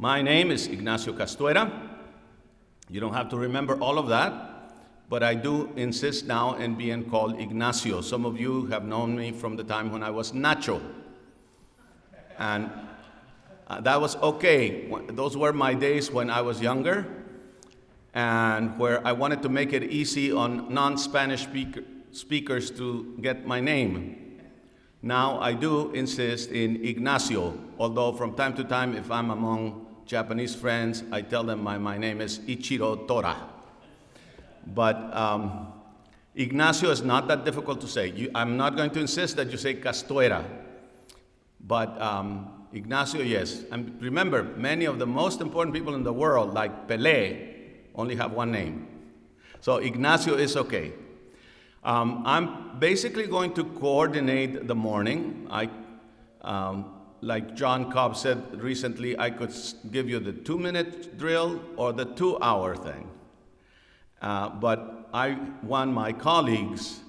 My name is Ignacio Castuera. You don't have to remember all of that, but I do insist now in being called Ignacio. Some of you have known me from the time when I was Nacho. And that was okay. Those were my days when I was younger and where I wanted to make it easy on non-Spanish speakers to get my name. Now I do insist in Ignacio, although from time to time, if I'm among Japanese friends, I tell them my name is Ichiro Tora. But Ignacio is not that difficult to say. I'm not going to insist that you say Castuera, but Ignacio, yes. And remember, many of the most important people in the world, like Pelé, only have one name. So Ignacio is okay. I'm basically going to coordinate the morning. Like John Cobb said recently, I could give you the 2-minute drill or the 2-hour thing. But I want my colleagues,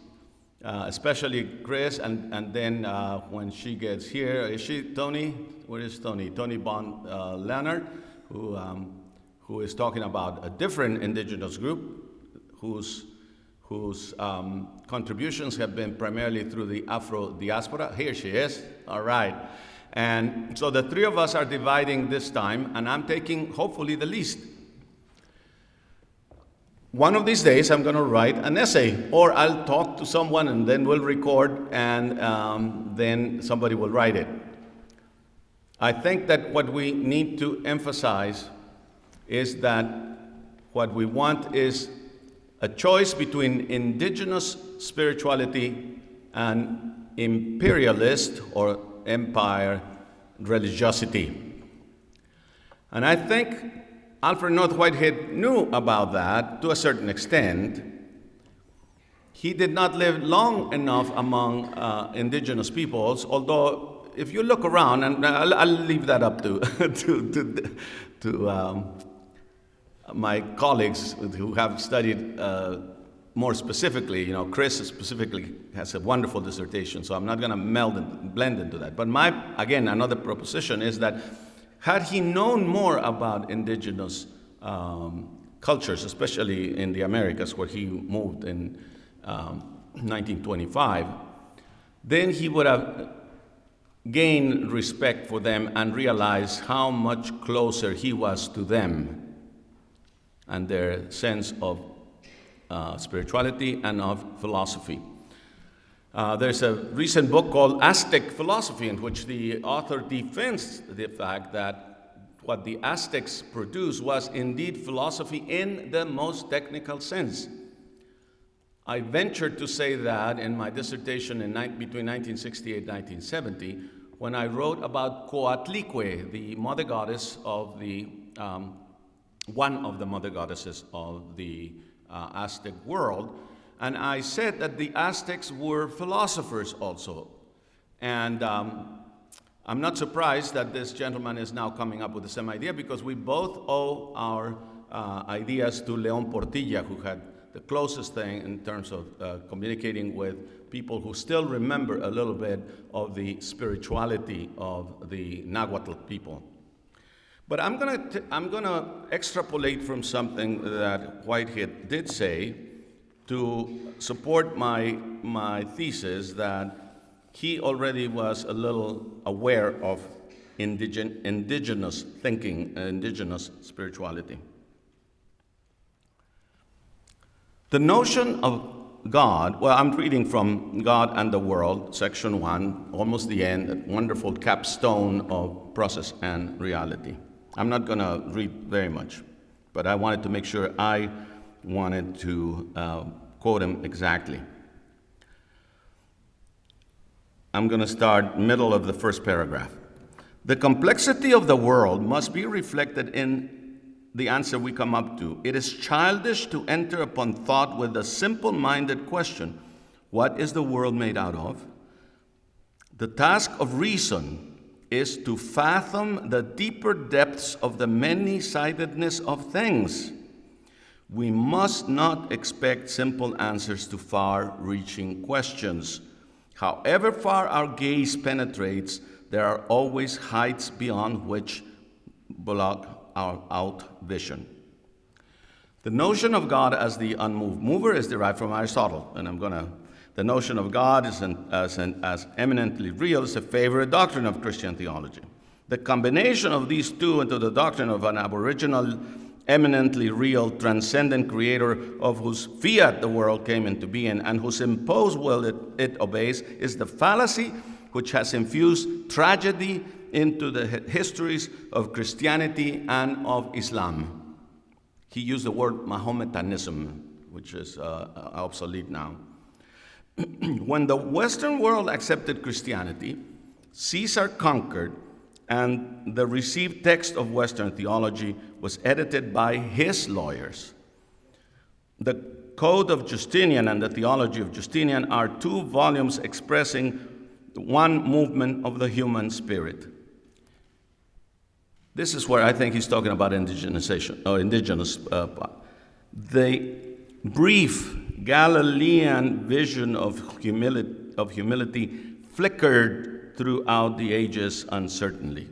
especially Chris, and then when she gets here, is she Tony? Where is Tony? Tony Bond Leonard, who is talking about a different indigenous group whose contributions have been primarily through the Afro diaspora. Here she is. All right. And so the three of us are dividing this time, and I'm taking, hopefully, the least. One of these days, I'm going to write an essay, or I'll talk to someone, and then we'll record, and then somebody will write it. I think that what we need to emphasize is that what we want is a choice between indigenous spirituality and imperialist or empire religiosity. And I think Alfred North Whitehead knew about that to a certain extent. He did not live long enough among indigenous peoples, although if you look around, and I'll leave that up to my colleagues who have studied more specifically. You know, Chris specifically has a wonderful dissertation, so I'm not going to blend into that. But again, another proposition is that had he known more about indigenous cultures, especially in the Americas where he moved in 1925, then he would have gained respect for them and realized how much closer he was to them and their sense of spirituality and of philosophy. There's a recent book called Aztec Philosophy, in which the author defends the fact that what the Aztecs produced was indeed philosophy in the most technical sense. I ventured to say that in my dissertation between 1968 and 1970, when I wrote about Coatlicue, the mother goddess of the one of the mother goddesses of the Aztec world. And I said that the Aztecs were philosophers also. And I'm not surprised that this gentleman is now coming up with the same idea, because we both owe our ideas to León Portilla, who had the closest thing in terms of communicating with people who still remember a little bit of the spirituality of the Nahuatl people. But I'm gonna extrapolate from something that Whitehead did say to support my thesis that he already was a little aware of indigenous thinking, indigenous spirituality. The notion of God, well, I'm reading from God and the World, section 1, almost the end, a wonderful capstone of Process and Reality. I'm not going to read very much, but I wanted to make sure I wanted to quote him exactly. I'm going to start middle of the first paragraph. The complexity of the world must be reflected in the answer we come up to. It is childish to enter upon thought with the simple-minded question, what is the world made out of? The task of reason is to fathom the deeper depths of the many-sidedness of things. We must not expect simple answers to far-reaching questions. However far our gaze penetrates, there are always heights beyond which block out vision. The notion of God as the unmoved mover is derived from Aristotle, and the notion of God as eminently real is a favorite doctrine of Christian theology. The combination of these two into the doctrine of an aboriginal, eminently real, transcendent creator of whose fiat the world came into being and whose imposed will it obeys is the fallacy which has infused tragedy into the histories of Christianity and of Islam. He used the word Mahometanism, which is obsolete now. When the Western world accepted Christianity, Caesar conquered, and the received text of Western theology was edited by his lawyers. The Code of Justinian and the Theology of Justinian are two volumes expressing one movement of the human spirit. This is where I think he's talking about indigenization, or indigenous. The brief Galilean vision of humility flickered throughout the ages uncertainly.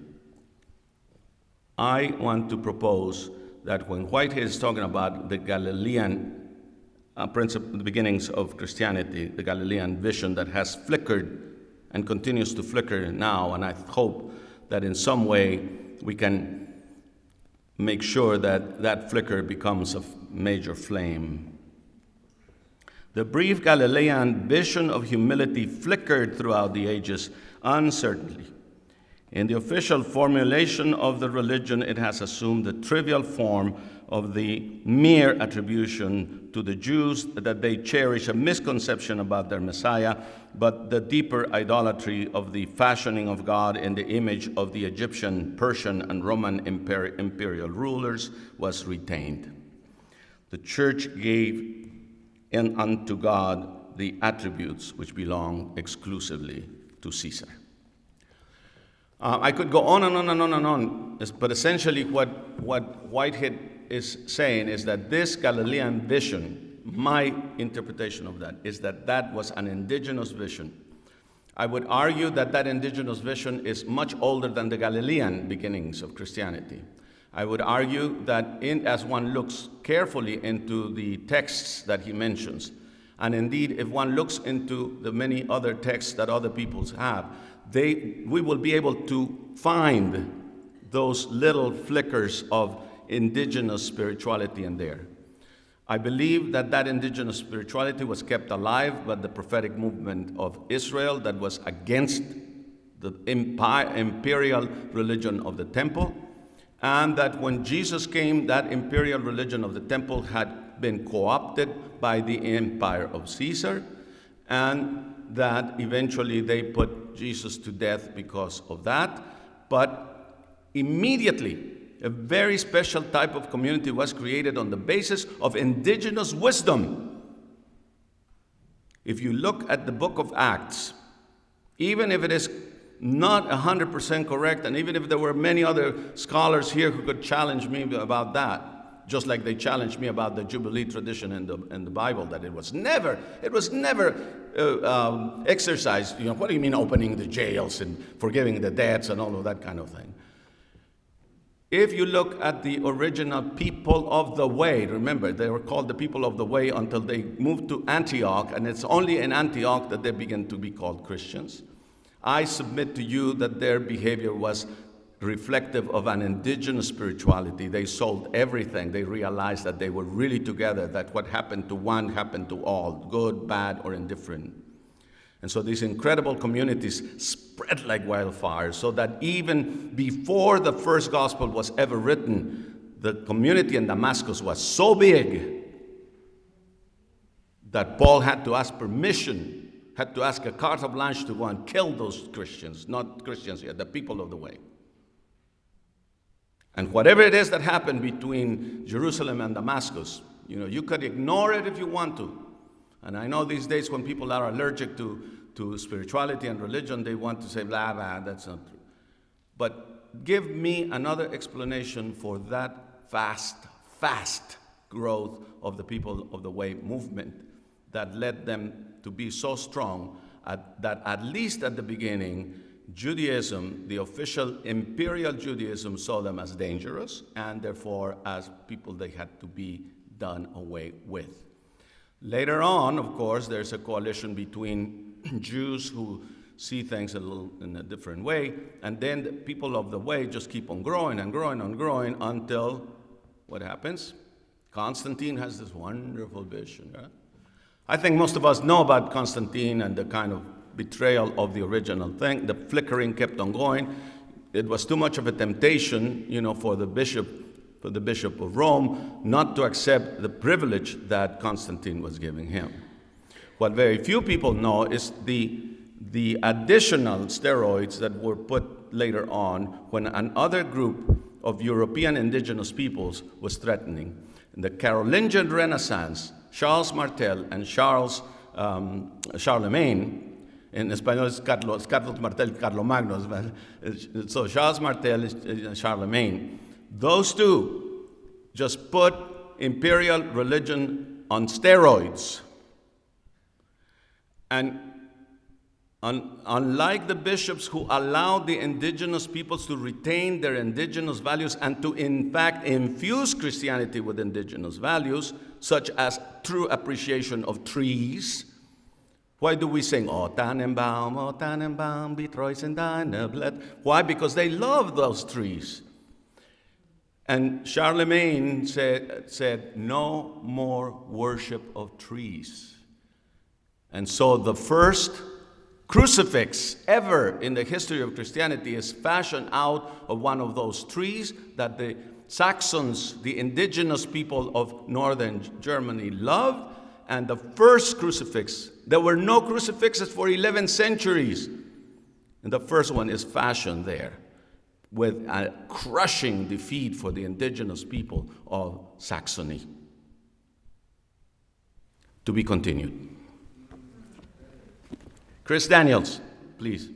I want to propose that when Whitehead is talking about the Galilean principle, the beginnings of Christianity, the Galilean vision that has flickered and continues to flicker now, and I hope that in some way we can make sure that that flicker becomes a major flame. The brief Galilean vision of humility flickered throughout the ages uncertainly. In the official formulation of the religion, it has assumed the trivial form of the mere attribution to the Jews that they cherish a misconception about their Messiah, but the deeper idolatry of the fashioning of God in the image of the Egyptian, Persian, and Roman imperial rulers was retained. The church gave unto God the attributes which belong exclusively to Caesar. I could go on and on and on and on, but essentially what Whitehead is saying is that this Galilean vision, my interpretation of that, is that that was an indigenous vision. I would argue that that indigenous vision is much older than the Galilean beginnings of Christianity. I would argue that as one looks carefully into the texts that he mentions, and indeed if one looks into the many other texts that other peoples have, we will be able to find those little flickers of indigenous spirituality in there. I believe that that indigenous spirituality was kept alive by the prophetic movement of Israel that was against the imperial religion of the temple, and that when Jesus came, that imperial religion of the temple had been co-opted by the empire of Caesar, and that eventually they put Jesus to death because of that. But immediately, a very special type of community was created on the basis of indigenous wisdom. If you look at the book of Acts, even if it is not 100% correct, and even if there were many other scholars here who could challenge me about that, just like they challenged me about the Jubilee tradition in the Bible, that it was never exercised. You know, what do you mean opening the jails and forgiving the debts and all of that kind of thing? If you look at the original people of the way, remember, they were called the people of the way until they moved to Antioch, and it's only in Antioch that they began to be called Christians. I submit to you that their behavior was reflective of an indigenous spirituality. They sold everything. They realized that they were really together, that what happened to one happened to all, good, bad, or indifferent. And so these incredible communities spread like wildfire, so that even before the first gospel was ever written, the community in Damascus was so big that Paul had to ask permission, had to ask a carte blanche to go and kill those Christians, not Christians yet, the people of the way. And whatever it is that happened between Jerusalem and Damascus, you could ignore it if you want to. And I know these days when people are allergic to spirituality and religion, they want to say, blah, blah, that's not true. But give me another explanation for that fast growth of the people of the way movement that led them to be so strong that at least at the beginning, Judaism, the official imperial Judaism, saw them as dangerous and therefore as people they had to be done away with. Later on, of course, there's a coalition between Jews who see things a little in a different way, and then the people of the way just keep on growing and growing and growing until what happens? Constantine has this wonderful vision. Right? I think most of us know about Constantine and the kind of betrayal of the original thing. The flickering kept on going. It was too much of a temptation, for the bishop of Rome not to accept the privilege that Constantine was giving him. What very few people know is the additional steroids that were put later on when another group of European indigenous peoples was threatening. In the Carolingian Renaissance, Charles Martel and Charlemagne, in español es Carlos Martel, Carlomagno, so Charles Martel and Charlemagne, those two just put imperial religion on steroids. And unlike the bishops who allowed the indigenous peoples to retain their indigenous values and to, in fact, infuse Christianity with indigenous values, such as true appreciation of trees. Why do we sing, O Tannenbaum, betreust in deiner Blätter? Why? Because they love those trees. And Charlemagne said, no more worship of trees. And so the first crucifix ever in the history of Christianity is fashioned out of one of those trees that the Saxons, the indigenous people of northern Germany, loved. And the first crucifix, there were no crucifixes for 11 centuries. And the first one is fashioned there with a crushing defeat for the indigenous people of Saxony. To be continued. Chris Daniels, please.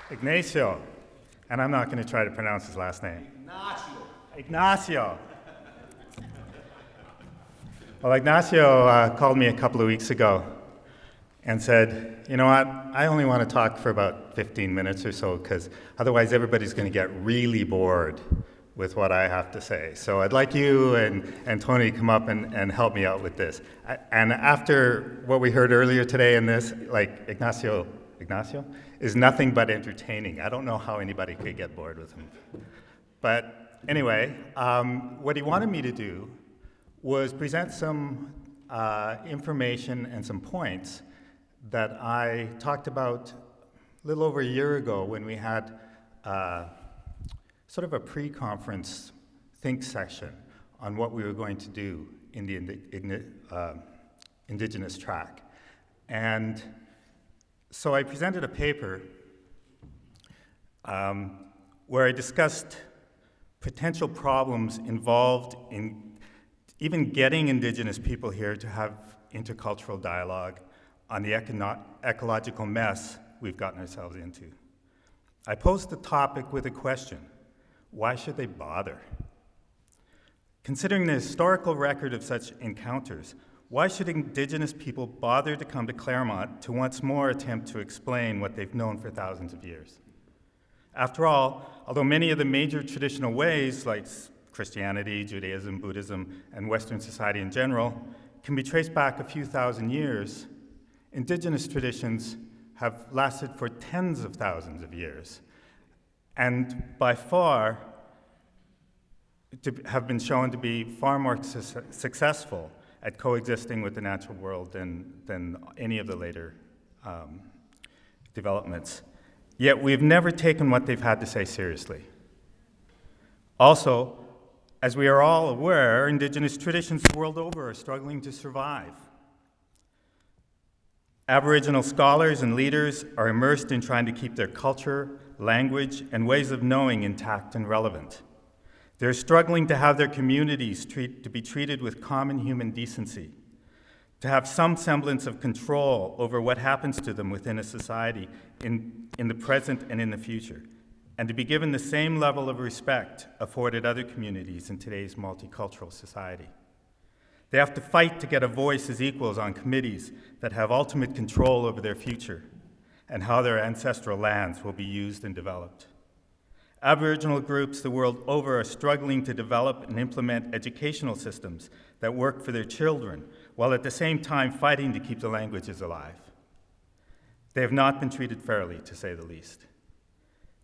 Ignacio, and I'm not going to try to pronounce his last name. Ignacio. Well, Ignacio called me a couple of weeks ago and said, you know what, I only want to talk for about 15 minutes or so because otherwise everybody's going to get really bored with what I have to say. So I'd like you and Tony to come up and help me out with this. And after what we heard earlier today in this, like Ignacio is nothing but entertaining. I don't know how anybody could get bored with him. But anyway, what he wanted me to do was present some information and some points that I talked about a little over a year ago when we had sort of a pre-conference think session on what we were going to do in the Indigenous track. And so I presented a paper where I discussed potential problems involved in even getting Indigenous people here to have intercultural dialogue on the ecological mess we've gotten ourselves into. I posed the topic with a question: why should they bother? Considering the historical record of such encounters, why should Indigenous people bother to come to Claremont to once more attempt to explain what they've known for thousands of years? After all, although many of the major traditional ways, like Christianity, Judaism, Buddhism, and Western society in general, can be traced back a few thousand years, Indigenous traditions have lasted for tens of thousands of years, and by far have been shown to be far more successful at coexisting with the natural world than any of the later developments. Yet we've never taken what they've had to say seriously. Also, as we are all aware, Indigenous traditions the world over are struggling to survive. Aboriginal scholars and leaders are immersed in trying to keep their culture, language, and ways of knowing intact and relevant. They're struggling to have their communities to be treated with common human decency, to have some semblance of control over what happens to them within a society in the present and in the future, and to be given the same level of respect afforded other communities in today's multicultural society. They have to fight to get a voice as equals on committees that have ultimate control over their future and how their ancestral lands will be used and developed. Aboriginal groups the world over are struggling to develop and implement educational systems that work for their children, while at the same time fighting to keep the languages alive. They have not been treated fairly, to say the least.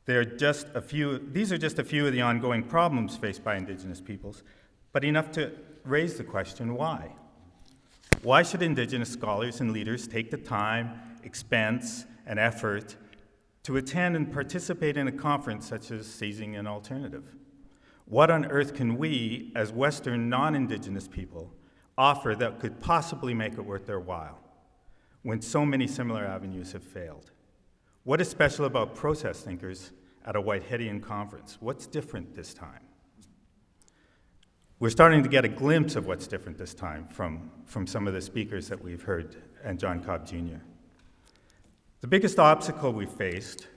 These are just a few of the ongoing problems faced by Indigenous peoples, but enough to raise the question, why? Why should Indigenous scholars and leaders take the time, expense, and effort to attend and participate in a conference such as Seizing an Alternative? What on earth can we, as Western non-Indigenous people, offer that could possibly make it worth their while, when so many similar avenues have failed? What is special about process thinkers at a Whiteheadian conference? What's different this time? We're starting to get a glimpse of what's different this time from some of the speakers that we've heard, and John Cobb Jr. The biggest obstacle we faced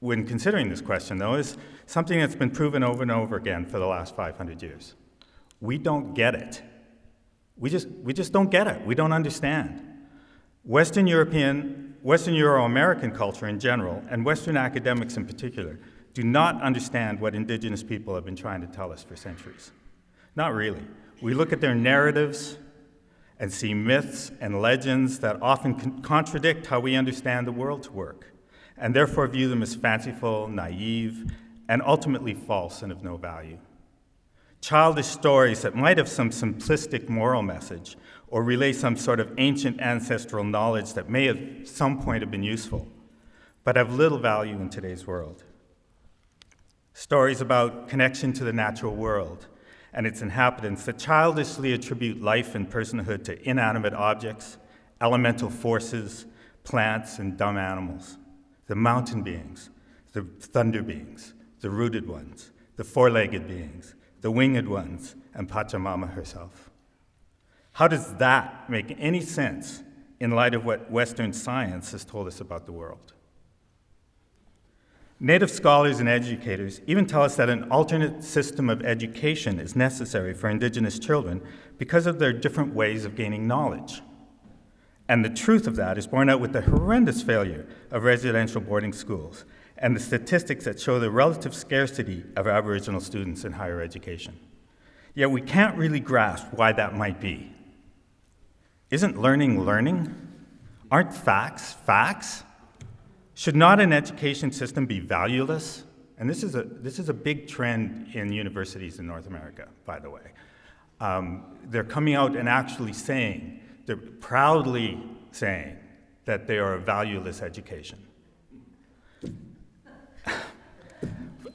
when considering this question, though, is something that's been proven over and over again for the last 500 years. We don't get it. We just don't get it. We don't understand. Western Euro-American culture in general, and Western academics in particular, do not understand what Indigenous people have been trying to tell us for centuries. Not really. We look at their narratives and see myths and legends that often contradict how we understand the world to work, and therefore view them as fanciful, naive, and ultimately false and of no value. Childish stories that might have some simplistic moral message or relay some sort of ancient ancestral knowledge that may at some point have been useful, but have little value in today's world. Stories about connection to the natural world and its inhabitants that childishly attribute life and personhood to inanimate objects, elemental forces, plants, and dumb animals, the mountain beings, the thunder beings, the rooted ones, the four-legged beings, the winged ones, and Pachamama herself. How does that make any sense in light of what Western science has told us about the world? Native scholars and educators even tell us that an alternate system of education is necessary for Indigenous children because of their different ways of gaining knowledge. And the truth of that is borne out with the horrendous failure of residential boarding schools and the statistics that show the relative scarcity of Aboriginal students in higher education. Yet we can't really grasp why that might be. Isn't learning learning? Aren't facts facts? Should not an education system be valueless? And this is a big trend in universities in North America, by the way. They're coming out and actually saying, they're proudly saying that they are a valueless education.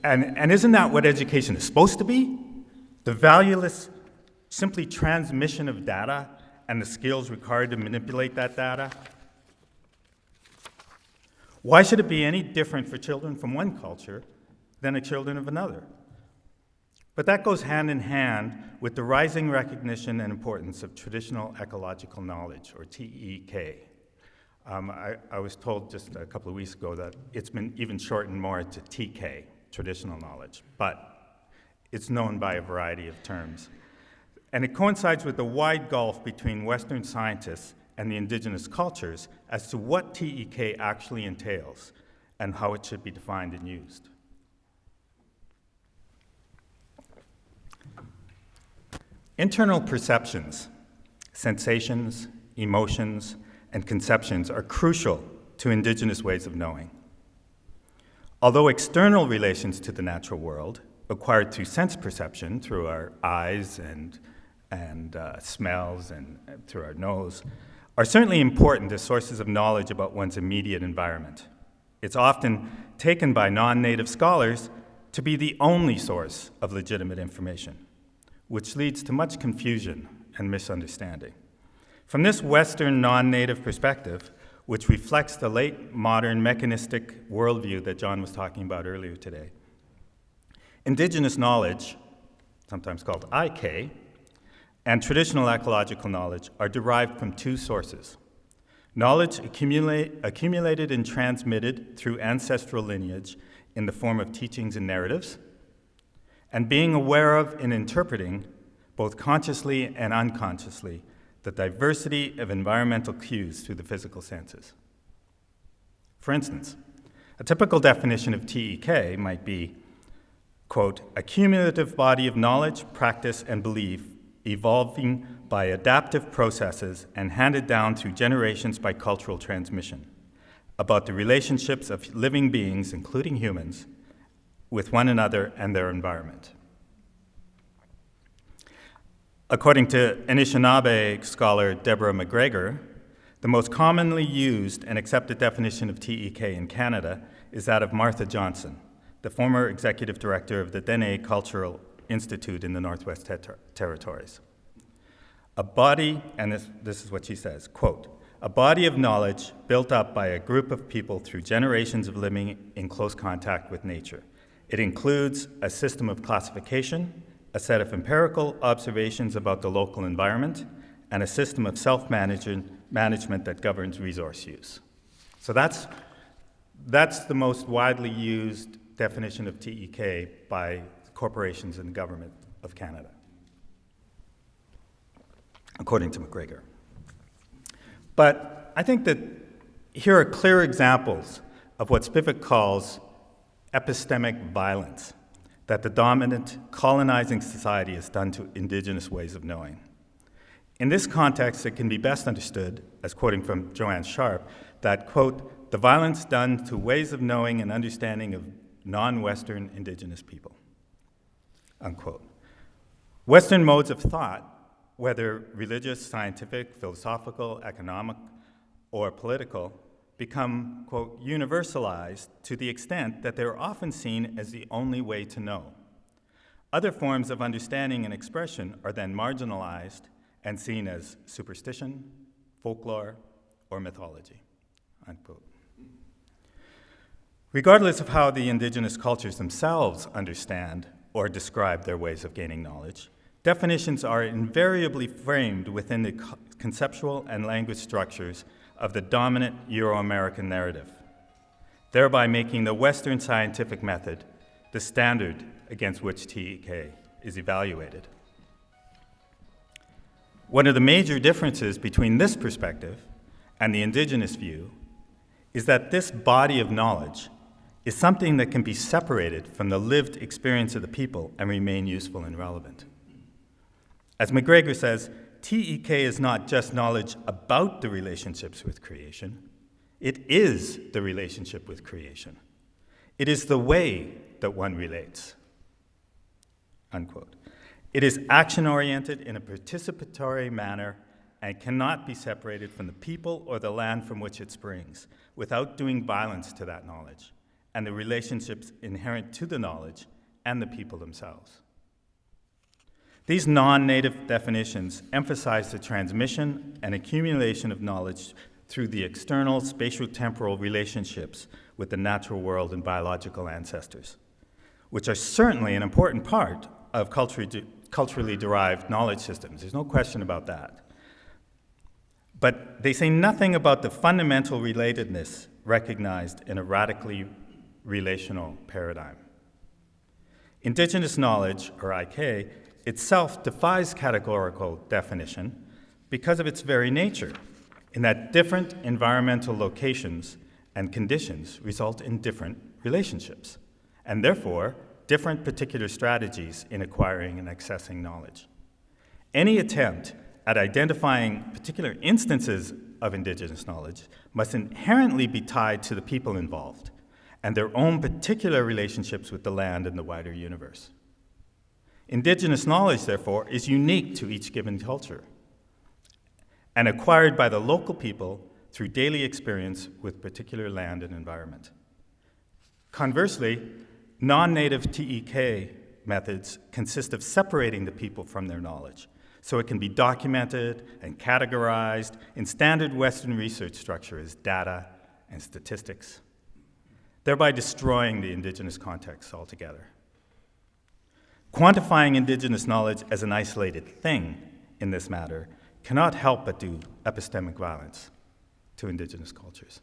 And isn't that what education is supposed to be? The valueless, simply transmission of data and the skills required to manipulate that data? Why should it be any different for children from one culture than the children of another? But that goes hand in hand with the rising recognition and importance of traditional ecological knowledge, or TEK. I was told just a couple of weeks ago that it's been even shortened more to TK, traditional knowledge, but it's known by a variety of terms. And it coincides with the wide gulf between Western scientists and the Indigenous cultures as to what TEK actually entails and how it should be defined and used. Internal perceptions, sensations, emotions, and conceptions are crucial to Indigenous ways of knowing. Although external relations to the natural world, acquired through sense perception, through our eyes and smells and through our nose, are certainly important as sources of knowledge about one's immediate environment. It's often taken by non-native scholars to be the only source of legitimate information, which leads to much confusion and misunderstanding. From this Western non-native perspective, which reflects the late modern mechanistic worldview that John was talking about earlier today, Indigenous knowledge, sometimes called IK, and traditional ecological knowledge are derived from two sources. Knowledge accumulated and transmitted through ancestral lineage in the form of teachings and narratives, and being aware of and interpreting both consciously and unconsciously, the diversity of environmental cues through the physical senses. For instance, a typical definition of TEK might be, quote, a cumulative body of knowledge, practice, and belief evolving by adaptive processes and handed down through generations by cultural transmission, about the relationships of living beings, including humans, with one another and their environment. According to Anishinaabe scholar Deborah McGregor, the most commonly used and accepted definition of TEK in Canada is that of Martha Johnson, the former executive director of the Dene Cultural Institute in the Northwest Territories. A body, and this is what she says, quote, a body of knowledge built up by a group of people through generations of living in close contact with nature. It includes a system of classification, a set of empirical observations about the local environment, and a system of self-management that governs resource use. So that's the most widely used definition of TEK by corporations and the government of Canada, according to McGregor. But I think that here are clear examples of what Spivak calls epistemic violence that the dominant colonizing society has done to Indigenous ways of knowing. In this context, it can be best understood, as quoting from Joanne Sharp, that, quote, the violence done to ways of knowing and understanding of non-Western Indigenous people, unquote. Western modes of thought, whether religious, scientific, philosophical, economic, or political, become, quote, universalized to the extent that they're often seen as the only way to know. Other forms of understanding and expression are then marginalized and seen as superstition, folklore, or mythology, unquote. Regardless of how the Indigenous cultures themselves understand or describe their ways of gaining knowledge, definitions are invariably framed within the conceptual and language structures of the dominant Euro-American narrative, thereby making the Western scientific method the standard against which TEK is evaluated. One of the major differences between this perspective and the Indigenous view is that this body of knowledge is something that can be separated from the lived experience of the people and remain useful and relevant. As McGregor says, TEK is not just knowledge about the relationships with creation, it is the relationship with creation. It is the way that one relates, unquote. It is action-oriented in a participatory manner and cannot be separated from the people or the land from which it springs without doing violence to that knowledge and the relationships inherent to the knowledge and the people themselves. These non-native definitions emphasize the transmission and accumulation of knowledge through the external spatio-temporal relationships with the natural world and biological ancestors, which are certainly an important part of culturally derived knowledge systems. There's no question about that. But they say nothing about the fundamental relatedness recognized in a radically relational paradigm. Indigenous knowledge, or IK, itself defies categorical definition because of its very nature, in that different environmental locations and conditions result in different relationships, and therefore different particular strategies in acquiring and accessing knowledge. Any attempt at identifying particular instances of Indigenous knowledge must inherently be tied to the people involved and their own particular relationships with the land and the wider universe. Indigenous knowledge, therefore, is unique to each given culture and acquired by the local people through daily experience with particular land and environment. Conversely, non-native TEK methods consist of separating the people from their knowledge, so it can be documented and categorized in standard Western research structure as data and statistics, thereby destroying the Indigenous context altogether. Quantifying Indigenous knowledge as an isolated thing in this matter cannot help but do epistemic violence to Indigenous cultures.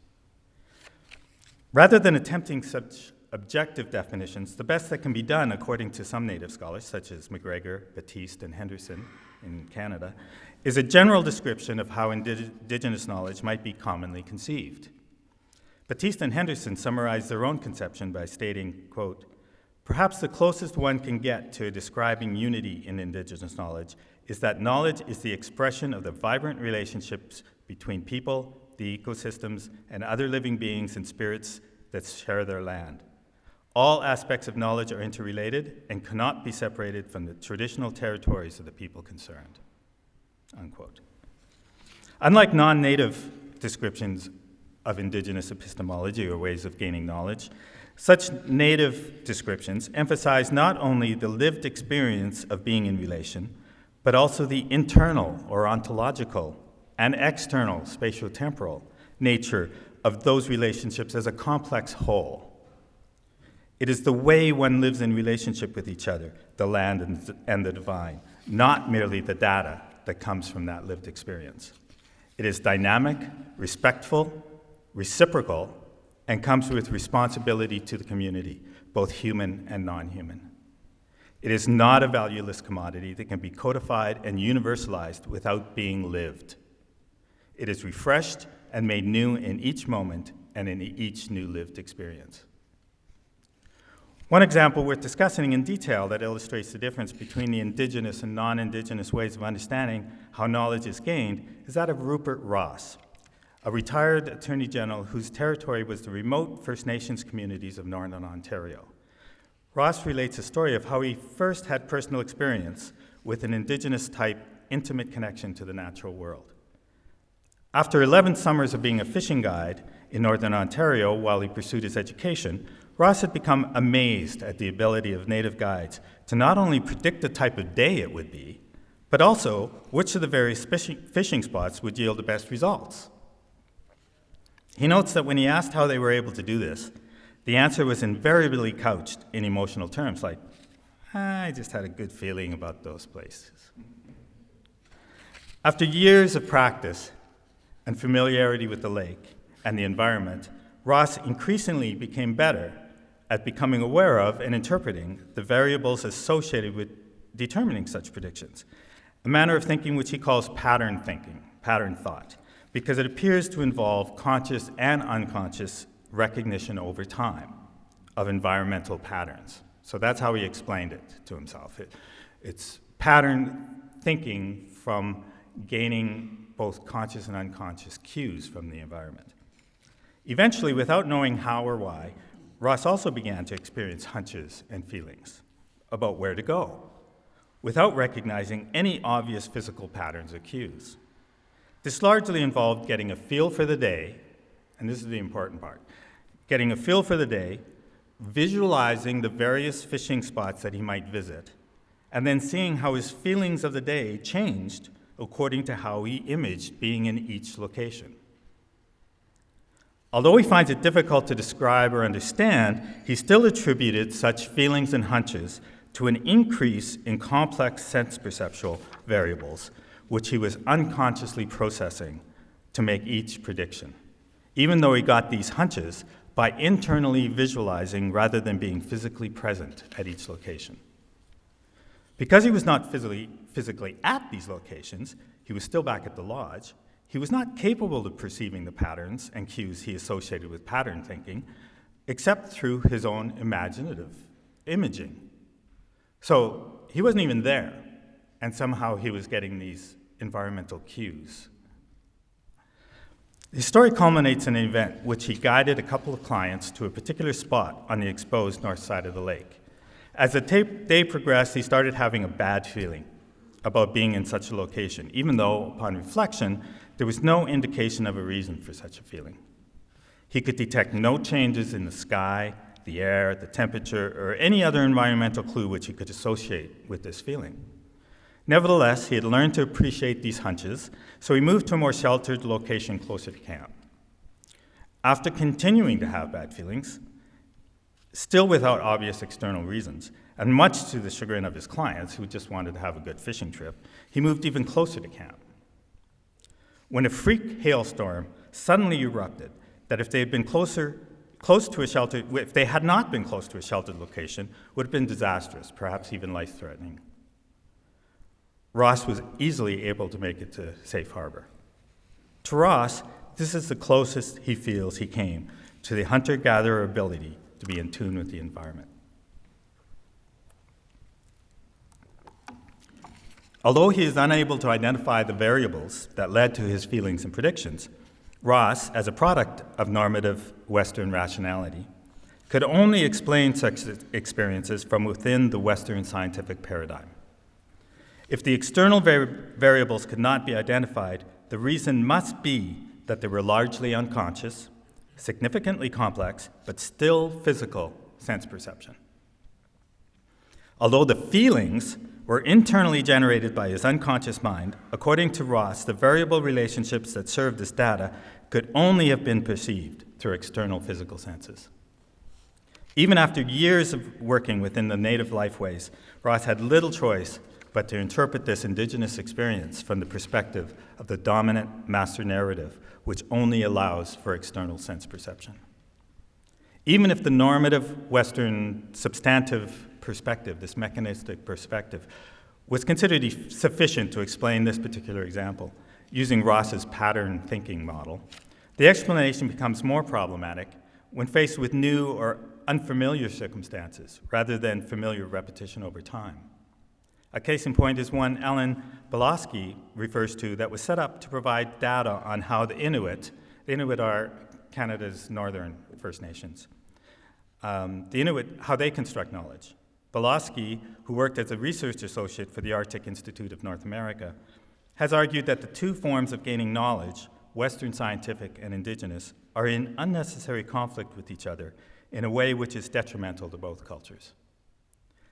Rather than attempting such objective definitions, the best that can be done, according to some Native scholars, such as McGregor, Batiste, and Henderson in Canada, is a general description of how Indigenous knowledge might be commonly conceived. Batiste and Henderson summarize their own conception by stating, quote, "Perhaps the closest one can get to describing unity in Indigenous knowledge is that knowledge is the expression of the vibrant relationships between people, the ecosystems, and other living beings and spirits that share their land. All aspects of knowledge are interrelated and cannot be separated from the traditional territories of the people concerned." Unquote. Unlike non-native descriptions of Indigenous epistemology or ways of gaining knowledge, such native descriptions emphasize not only the lived experience of being in relation, but also the internal or ontological and external spatiotemporal nature of those relationships as a complex whole. It is the way one lives in relationship with each other, the land and the divine, not merely the data that comes from that lived experience. It is dynamic, respectful, reciprocal, and comes with responsibility to the community, both human and non-human. It is not a valueless commodity that can be codified and universalized without being lived. It is refreshed and made new in each moment and in each new lived experience. One example worth discussing in detail that illustrates the difference between the Indigenous and non-Indigenous ways of understanding how knowledge is gained is that of Rupert Ross, a retired Attorney General whose territory was the remote First Nations communities of Northern Ontario. Ross relates a story of how he first had personal experience with an Indigenous-type intimate connection to the natural world. After 11 summers of being a fishing guide in Northern Ontario while he pursued his education, Ross had become amazed at the ability of Native guides to not only predict the type of day it would be, but also which of the various fishing spots would yield the best results. He notes that when he asked how they were able to do this, the answer was invariably couched in emotional terms like, "I just had a good feeling about those places." After years of practice and familiarity with the lake and the environment, Ross increasingly became better at becoming aware of and interpreting the variables associated with determining such predictions, a manner of thinking which he calls pattern thinking, pattern thought, because it appears to involve conscious and unconscious recognition over time of environmental patterns. So that's how he explained it to himself. It's pattern thinking from gaining both conscious and unconscious cues from the environment. Eventually, without knowing how or why, Ross also began to experience hunches and feelings about where to go, without recognizing any obvious physical patterns or cues. This largely involved getting a feel for the day, and this is the important part, getting a feel for the day, visualizing the various fishing spots that he might visit, and then seeing how his feelings of the day changed according to how he imaged being in each location. Although he finds it difficult to describe or understand, he still attributed such feelings and hunches to an increase in complex sense perceptual variables, which he was unconsciously processing to make each prediction, even though he got these hunches by internally visualizing rather than being physically present at each location. Because he was not physically at these locations, he was still back at the lodge, he was not capable of perceiving the patterns and cues he associated with pattern thinking, except through his own imaginative imaging. So he wasn't even there, and somehow he was getting these environmental cues. His story culminates in an event which he guided a couple of clients to a particular spot on the exposed north side of the lake. As the day progressed, he started having a bad feeling about being in such a location, even though, upon reflection, there was no indication of a reason for such a feeling. He could detect no changes in the sky, the air, the temperature, or any other environmental clue which he could associate with this feeling. Nevertheless, he had learned to appreciate these hunches, so he moved to a more sheltered location closer to camp. After continuing to have bad feelings, still without obvious external reasons, and much to the chagrin of his clients who just wanted to have a good fishing trip, he moved even closer to camp. When a freak hailstorm suddenly erupted, that if they had been close to a shelter, if they had not been close to a sheltered location, would have been disastrous, perhaps even life-threatening. Ross was easily able to make it to safe harbor. To Ross, this is the closest he feels he came to the hunter-gatherer ability to be in tune with the environment. Although he is unable to identify the variables that led to his feelings and predictions, Ross, as a product of normative Western rationality, could only explain such experiences from within the Western scientific paradigm. If the external variables could not be identified, the reason must be that they were largely unconscious, significantly complex, but still physical sense perception. Although the feelings were internally generated by his unconscious mind, according to Ross, the variable relationships that served as data could only have been perceived through external physical senses. Even after years of working within the native lifeways, Ross had little choice but to interpret this Indigenous experience from the perspective of the dominant master narrative, which only allows for external sense perception. Even if the normative Western substantive perspective, this mechanistic perspective, was considered sufficient to explain this particular example, using Ross's pattern thinking model, the explanation becomes more problematic when faced with new or unfamiliar circumstances, rather than familiar repetition over time. A case in point is one Ellen Boloski refers to that was set up to provide data on how the Inuit are Canada's northern First Nations, the Inuit, how they construct knowledge. Boloski, who worked as a research associate for the Arctic Institute of North America, has argued that the two forms of gaining knowledge, Western scientific and Indigenous, are in unnecessary conflict with each other in a way which is detrimental to both cultures.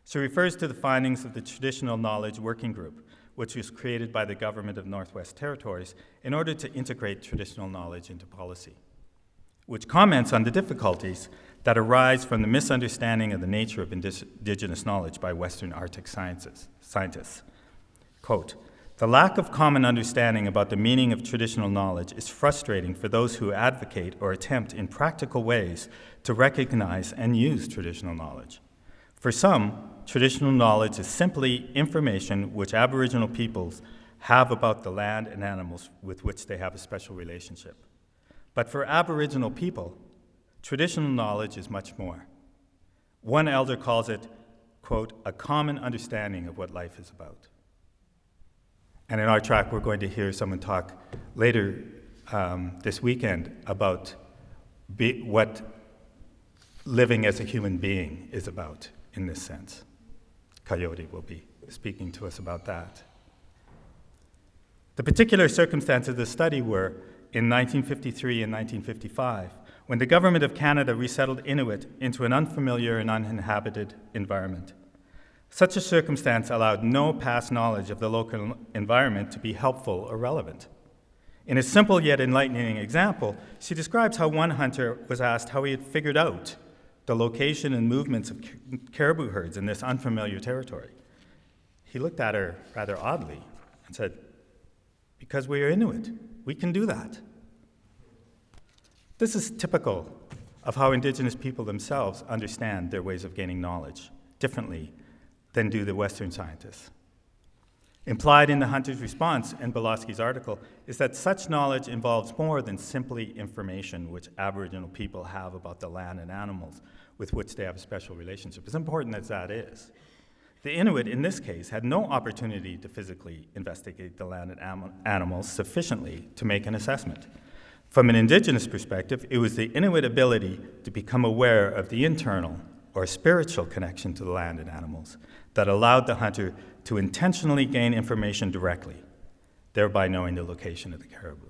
She refers to the findings of the Traditional Knowledge Working Group, which was created by the Government of Northwest Territories in order to integrate traditional knowledge into policy, which comments on the difficulties that arise from the misunderstanding of the nature of Indigenous knowledge by Western Arctic scientists. Quote, "The lack of common understanding about the meaning of traditional knowledge is frustrating for those who advocate or attempt in practical ways to recognize and use traditional knowledge. For some, traditional knowledge is simply information which Aboriginal peoples have about the land and animals with which they have a special relationship. But for Aboriginal people, traditional knowledge is much more. One elder calls it, quote, a common understanding of what life is about." And in our track, we're going to hear someone talk later this weekend about what living as a human being is about in this sense. Coyote will be speaking to us about that. The particular circumstances of the study were in 1953 and 1955, when the Government of Canada resettled Inuit into an unfamiliar and uninhabited environment. Such a circumstance allowed no past knowledge of the local environment to be helpful or relevant. In a simple yet enlightening example, she describes how one hunter was asked how he had figured out the location and movements of caribou herds in this unfamiliar territory. He looked at her rather oddly and said, "Because we are Inuit, we can do that." This is typical of how Indigenous people themselves understand their ways of gaining knowledge differently than do the Western scientists. Implied in the hunter's response in Boloski's article is that such knowledge involves more than simply information which Aboriginal people have about the land and animals with which they have a special relationship, as important as that is. The Inuit, in this case, had no opportunity to physically investigate the land and animals sufficiently to make an assessment. From an Indigenous perspective, it was the Inuit ability to become aware of the internal or spiritual connection to the land and animals that allowed the hunter to intentionally gain information directly, thereby knowing the location of the caribou.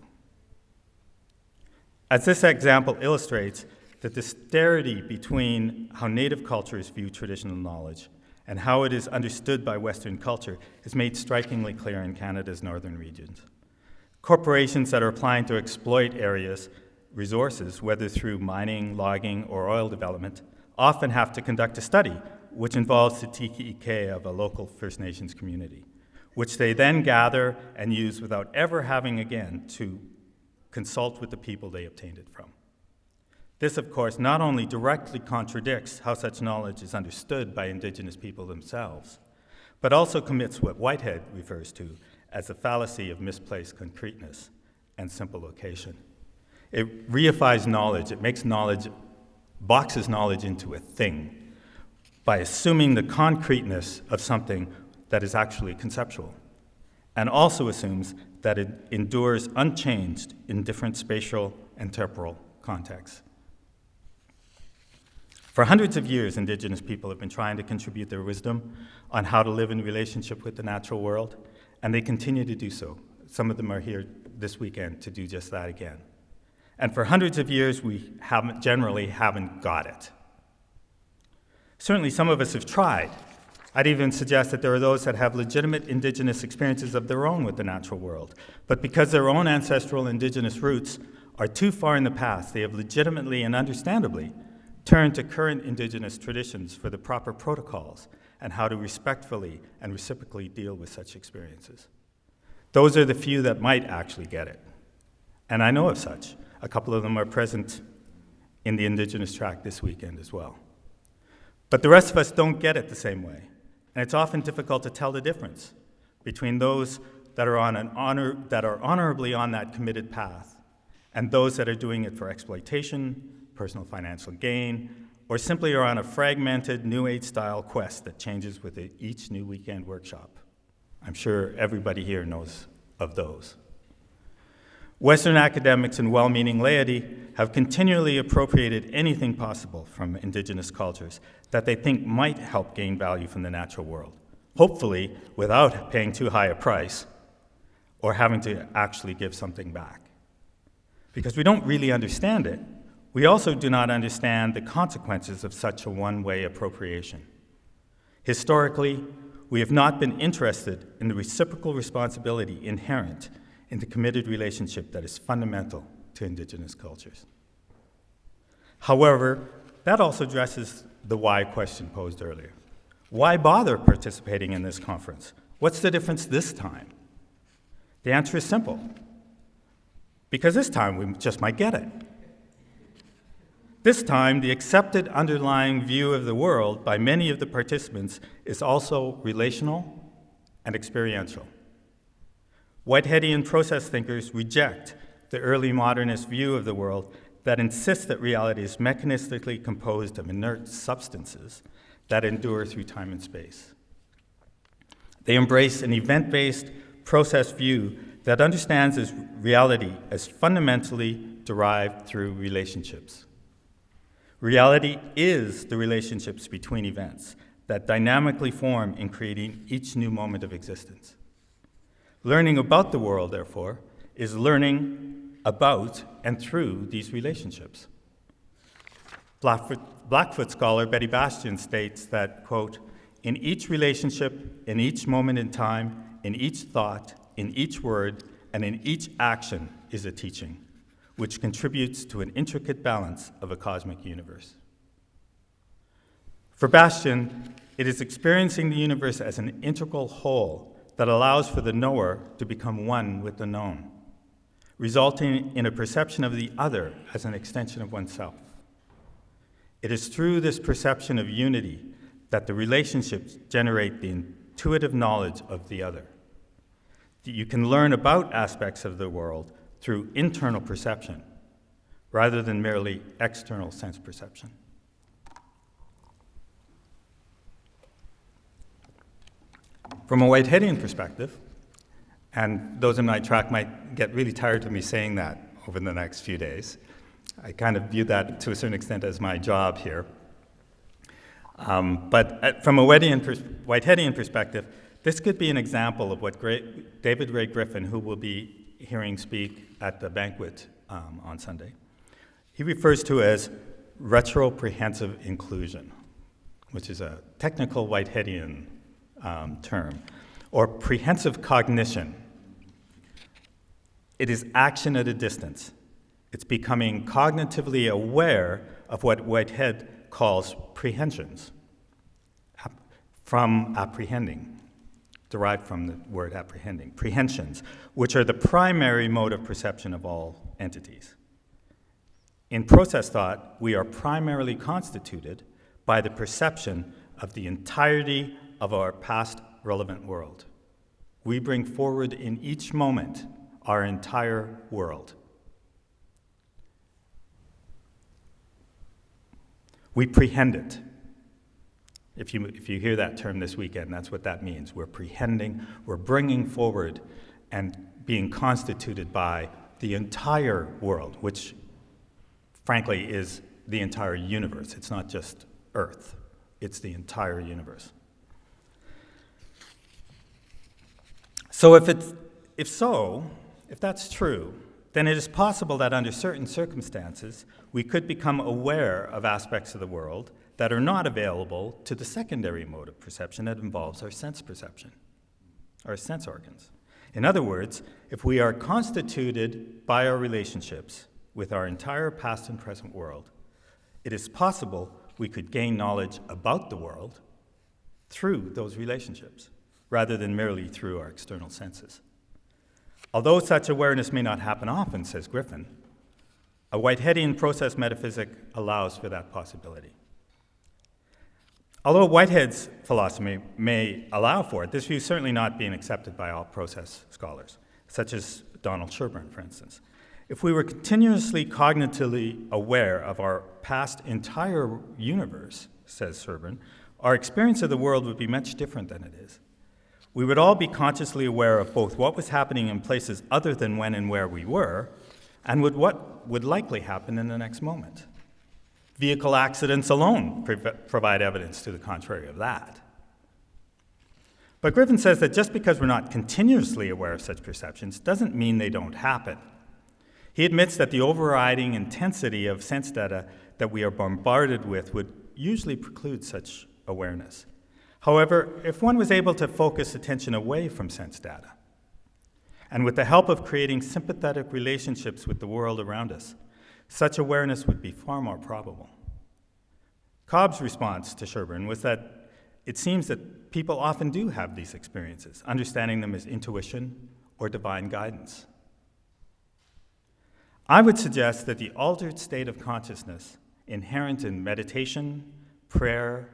As this example illustrates, the disparity between how Native cultures view traditional knowledge and how it is understood by Western culture is made strikingly clear in Canada's northern regions. Corporations that are applying to exploit areas' resources, whether through mining, logging, or oil development, often have to conduct a study which involves the TKK of a local First Nations community, which they then gather and use without ever having again to consult with the people they obtained it from. This, of course, not only directly contradicts how such knowledge is understood by Indigenous people themselves, but also commits what Whitehead refers to as the fallacy of misplaced concreteness and simple location. It reifies knowledge, it makes knowledge, boxes knowledge into a thing by assuming the concreteness of something that is actually conceptual, and also assumes that it endures unchanged in different spatial and temporal contexts. For hundreds of years, Indigenous people have been trying to contribute their wisdom on how to live in relationship with the natural world, and they continue to do so. Some of them are here this weekend to do just that again. And for hundreds of years, we generally haven't got it. Certainly, some of us have tried. I'd even suggest that there are those that have legitimate Indigenous experiences of their own with the natural world, but because their own ancestral Indigenous roots are too far in the past, they have legitimately and understandably turned to current Indigenous traditions for the proper protocols and how to respectfully and reciprocally deal with such experiences. Those are the few that might actually get it. And I know of such. A couple of them are present in the Indigenous track this weekend as well. But the rest of us don't get it the same way. And it's often difficult to tell the difference between those that are honorably on that committed path and those that are doing it for exploitation, personal financial gain, or simply are on a fragmented New Age-style quest that changes with each new weekend workshop. I'm sure everybody here knows of those. Western academics and well-meaning laity have continually appropriated anything possible from Indigenous cultures that they think might help gain value from the natural world, hopefully without paying too high a price or having to actually give something back. Because we don't really understand it, we also do not understand the consequences of such a one-way appropriation. Historically, we have not been interested in the reciprocal responsibility inherent in the committed relationship that is fundamental to Indigenous cultures. However, that also addresses the why question posed earlier. Why bother participating in this conference? What's the difference this time? The answer is simple. Because this time we just might get it. This time, the accepted underlying view of the world by many of the participants is also relational and experiential. Whiteheadian process thinkers reject the early modernist view of the world that insists that reality is mechanistically composed of inert substances that endure through time and space. They embrace an event-based process view that understands reality as fundamentally derived through relationships. Reality is the relationships between events that dynamically form in creating each new moment of existence. Learning about the world, therefore, is learning about and through these relationships. Blackfoot scholar Betty Bastian states that, quote, in each relationship, in each moment in time, in each thought, in each word, and in each action is a teaching, which contributes to an intricate balance of a cosmic universe. For Bastian, it is experiencing the universe as an integral whole that allows for the knower to become one with the known, resulting in a perception of the other as an extension of oneself. It is through this perception of unity that the relationships generate the intuitive knowledge of the other. That you can learn about aspects of the world through internal perception, rather than merely external sense perception. From a Whiteheadian perspective, and those in my track might get really tired of me saying that over the next few days, I kind of view that to a certain extent as my job here. But from a Whiteheadian perspective, this could be an example of what David Ray Griffin, who will be hearing speak at the banquet on Sunday, he refers to as retroprehensive inclusion, which is a technical Whiteheadian term, or prehensive cognition. It is action at a distance. It's becoming cognitively aware of what Whitehead calls prehensions, from apprehending, derived from the word apprehending, prehensions, which are the primary mode of perception of all entities. In process thought, we are primarily constituted by the perception of the entirety of our past relevant world. We bring forward in each moment our entire world. We prehend it. If you hear that term this weekend, that's what that means. We're prehending, we're bringing forward and being constituted by the entire world, which frankly is the entire universe. It's not just Earth, it's the entire universe. So if that's true, then it is possible that under certain circumstances, we could become aware of aspects of the world that are not available to the secondary mode of perception that involves our sense perception, our sense organs. In other words, if we are constituted by our relationships with our entire past and present world, it is possible we could gain knowledge about the world through those relationships, rather than merely through our external senses. Although such awareness may not happen often, says Griffin, a Whiteheadian process metaphysic allows for that possibility. Although Whitehead's philosophy may allow for it, this view is certainly not being accepted by all process scholars, such as Donald Sherburne, for instance. If we were continuously cognitively aware of our past entire universe, says Sherburne, our experience of the world would be much different than it is. We would all be consciously aware of both what was happening in places other than when and where we were, and what would likely happen in the next moment. Vehicle accidents alone provide evidence to the contrary of that. But Griffin says that just because we're not continuously aware of such perceptions doesn't mean they don't happen. He admits that the overriding intensity of sense data that we are bombarded with would usually preclude such awareness. However, if one was able to focus attention away from sense data, and with the help of creating sympathetic relationships with the world around us, such awareness would be far more probable. Cobb's response to Sherburne was that it seems that people often do have these experiences, understanding them as intuition or divine guidance. I would suggest that the altered state of consciousness inherent in meditation, prayer,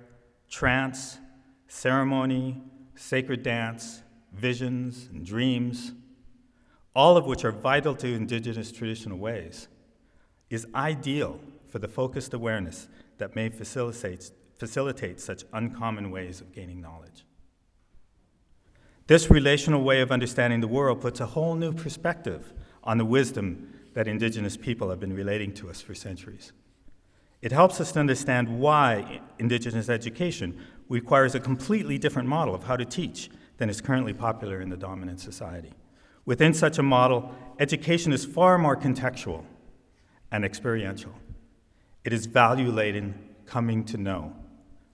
trance, ceremony, sacred dance, visions, and dreams, all of which are vital to Indigenous traditional ways, is ideal for the focused awareness that may facilitate such uncommon ways of gaining knowledge. This relational way of understanding the world puts a whole new perspective on the wisdom that Indigenous people have been relating to us for centuries. It helps us to understand why Indigenous education requires a completely different model of how to teach than is currently popular in the dominant society. Within such a model, education is far more contextual and experiential. It is value-laden coming to know,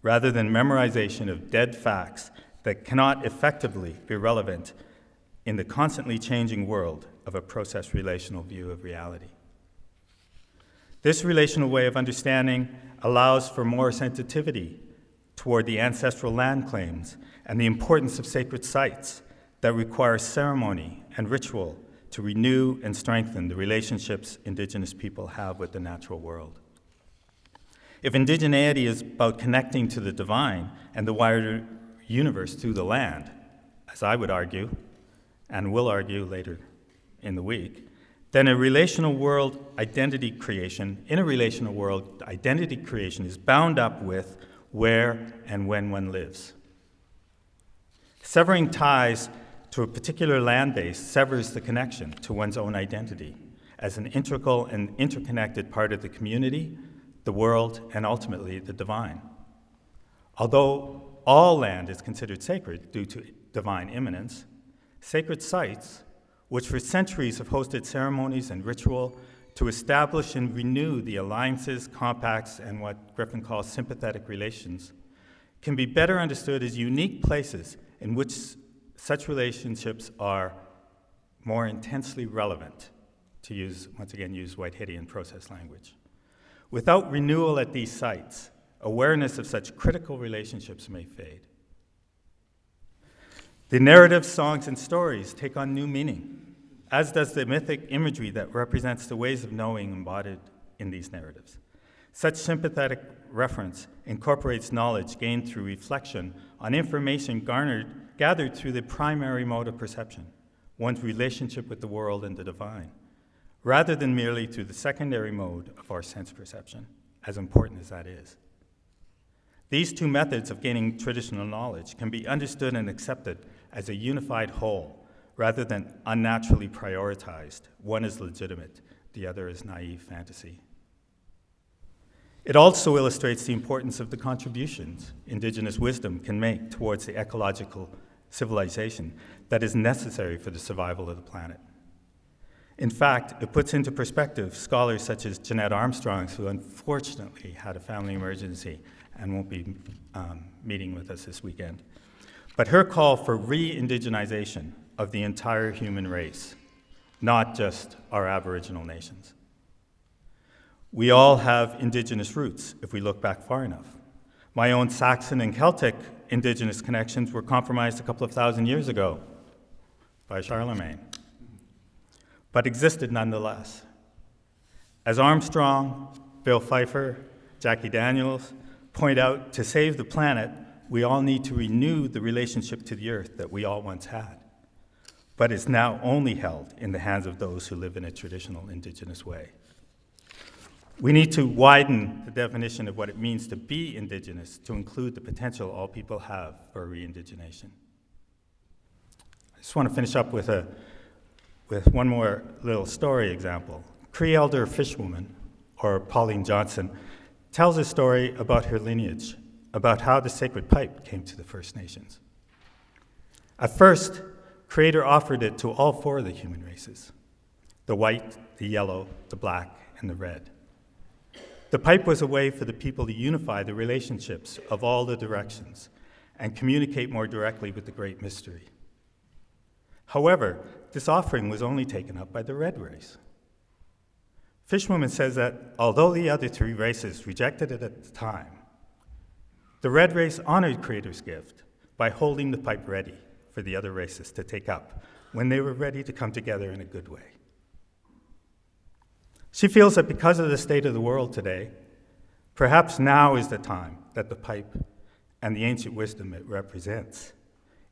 rather than memorization of dead facts that cannot effectively be relevant in the constantly changing world of a process relational view of reality. This relational way of understanding allows for more sensitivity toward the ancestral land claims and the importance of sacred sites that require ceremony and ritual to renew and strengthen the relationships Indigenous people have with the natural world. If indigeneity is about connecting to the divine and the wider universe through the land, as I would argue, and will argue later in the week, then in a relational world, identity creation is bound up with where and when one lives. Severing ties to a particular land base severs the connection to one's own identity as an integral and interconnected part of the community, the world, and ultimately the divine. Although all land is considered sacred due to divine immanence, sacred sites, which for centuries have hosted ceremonies and ritual to establish and renew the alliances, compacts, and what Griffin calls sympathetic relations, can be better understood as unique places in which such relationships are more intensely relevant, to use Whiteheadian process language. Without renewal at these sites, awareness of such critical relationships may fade. The narratives, songs, and stories take on new meaning, as does the mythic imagery that represents the ways of knowing embodied in these narratives. Such sympathetic reference incorporates knowledge gained through reflection on information gathered through the primary mode of perception, one's relationship with the world and the divine, rather than merely through the secondary mode of our sense perception, as important as that is. These two methods of gaining traditional knowledge can be understood and accepted as a unified whole, rather than unnaturally prioritized. One is legitimate, the other is naive fantasy. It also illustrates the importance of the contributions Indigenous wisdom can make towards the ecological civilization that is necessary for the survival of the planet. In fact, it puts into perspective scholars such as Jeanette Armstrong, who unfortunately had a family emergency and won't be meeting with us this weekend. But her call for re-indigenization of the entire human race, not just our Aboriginal nations. We all have Indigenous roots if we look back far enough. My own Saxon and Celtic Indigenous connections were compromised a couple of thousand years ago by Charlemagne, but existed nonetheless. As Armstrong, Bill Pfeiffer, Jackie Daniels point out, to save the planet, we all need to renew the relationship to the earth that we all once had, but is now only held in the hands of those who live in a traditional Indigenous way. We need to widen the definition of what it means to be Indigenous to include the potential all people have for re-indigenation. I just want to finish up with one more little story example. Cree elder fishwoman, or Pauline Johnson, tells a story about her lineage, about how the sacred pipe came to the First Nations. At first, Creator offered it to all four of the human races, the white, the yellow, the black, and the red. The pipe was a way for the people to unify the relationships of all the directions and communicate more directly with the great mystery. However, this offering was only taken up by the red race. Fishwoman says that although the other three races rejected it at the time, the red race honored Creator's gift by holding the pipe ready for the other races to take up when they were ready to come together in a good way. She feels that because of the state of the world today, perhaps now is the time that the pipe and the ancient wisdom it represents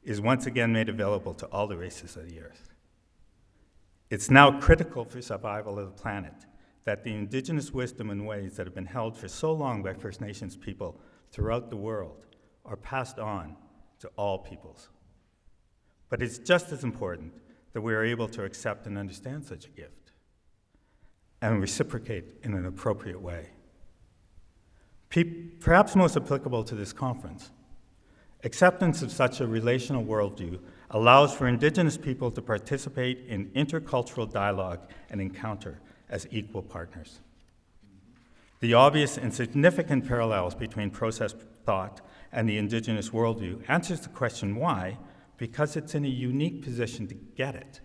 is once again made available to all the races of the earth. It's now critical for survival of the planet that the Indigenous wisdom and ways that have been held for so long by First Nations people throughout the world are passed on to all peoples. But it's just as important that we are able to accept and understand such a gift and reciprocate in an appropriate way. Perhaps most applicable to this conference, acceptance of such a relational worldview allows for Indigenous people to participate in intercultural dialogue and encounter as equal partners. The obvious and significant parallels between process thought and the Indigenous worldview answers the question why, because it's in a unique position to get it,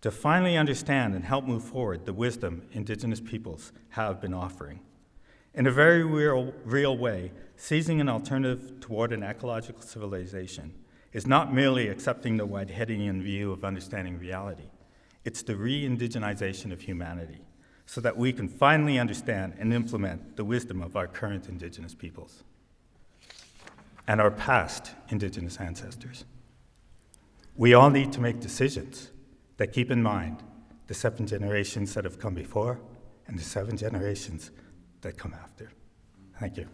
to finally understand and help move forward the wisdom Indigenous peoples have been offering. In a very real way, seizing an alternative toward an ecological civilization is not merely accepting the Whiteheadian view of understanding reality. It's the re-indigenization of humanity so that we can finally understand and implement the wisdom of our current Indigenous peoples and our past Indigenous ancestors. We all need to make decisions that keep in mind the 7 generations that have come before and the 7 generations that come after. Thank you.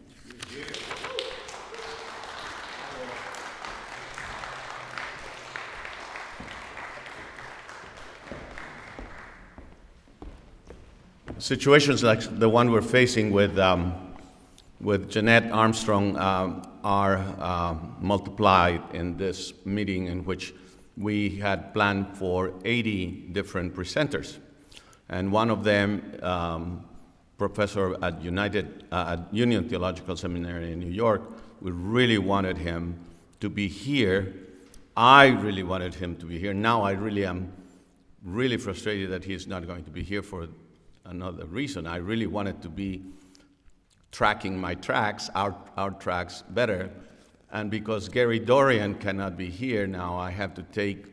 Situations like the one we're facing with Jeanette Armstrong are multiplied in this meeting, in which we had planned for 80 different presenters. And one of them, professor at Union Theological Seminary in New York, we really wanted him to be here. I really wanted him to be here. Now I really am really frustrated that he's not going to be here for another reason. I really wanted to be tracking my tracks, our tracks better. And because Gary Dorian cannot be here now, I have to take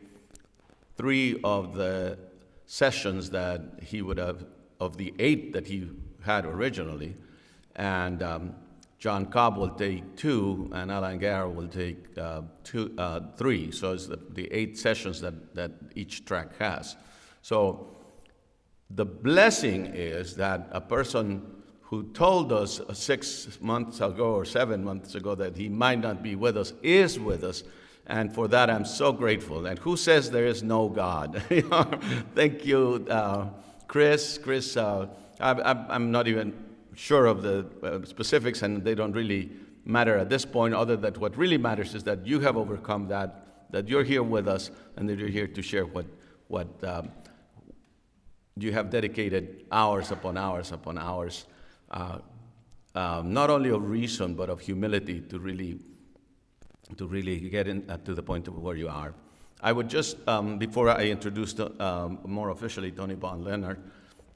3 of the sessions that he would have of the 8 that he had originally, and John Cobb will take 2, and Alan Guerra will take 3. So it's the 8 sessions that each track has. So the blessing is that a person who told us 6 months ago or 7 months ago that he might not be with us is with us. And for that, I'm so grateful. And who says there is no God? Thank you, Chris. Chris, I'm not even sure of the specifics, and they don't really matter at this point, other than what really matters is that you have overcome that you're here with us, and that you're here to share what you have dedicated hours upon hours upon hours, not only of reason, but of humility to really get to the point of where you are. I would just, before I introduce more officially Tony Bond Leonard,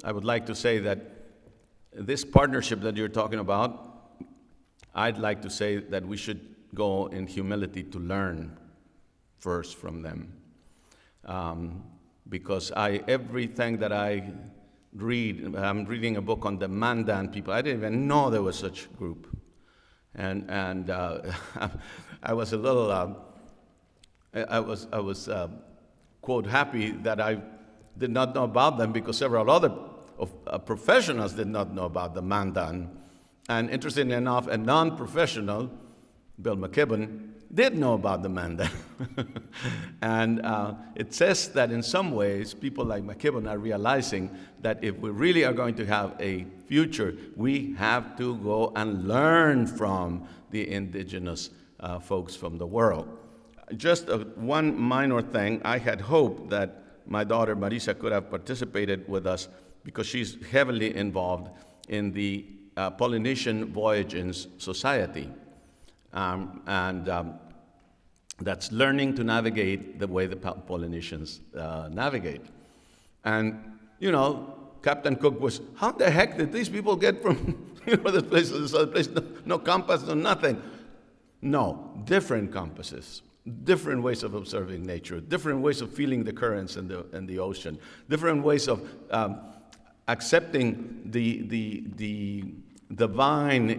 I would like to say that this partnership that you're talking about, I'd like to say that we should go in humility to learn first from them. Because everything that I read, I'm reading a book on the Mandan people. I didn't even know there was such a group. And I was a little, I was quote, happy that I did not know about them, because several other professionals did not know about the Mandan. And interestingly enough, a non-professional, Bill McKibben, did know about the Mandan. And it says that in some ways, people like McKibben are realizing that if we really are going to have a future, we have to go and learn from the indigenous folks from the world. Just one minor thing, I had hoped that my daughter Marisa could have participated with us, because she's heavily involved in the Polynesian Voyaging Society. That's learning to navigate the way the Polynesians navigate. And, Captain Cook was, how the heck did these people get from this place to this other place? No compass, no nothing. No, different compasses, different ways of observing nature, different ways of feeling the currents in the ocean, different ways of accepting the divine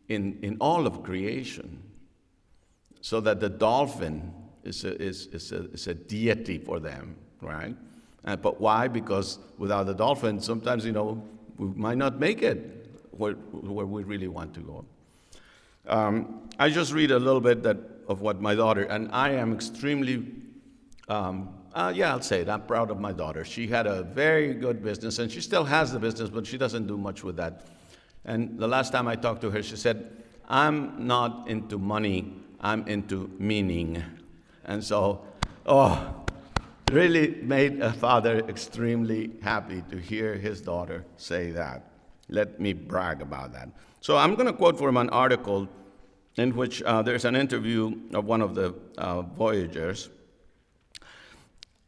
in all of creation, so that the dolphin is a deity for them, right? But why? Because without the dolphin, sometimes we might not make it where we really want to go. I just read a little bit of what my daughter, and I am extremely. I'll say it. I'm proud of my daughter. She had a very good business, and she still has the business, but she doesn't do much with that. And the last time I talked to her, she said, I'm not into money, I'm into meaning. And so, really made a father extremely happy to hear his daughter say that. Let me brag about that. So I'm going to quote from an article in which there's an interview of one of the voyagers.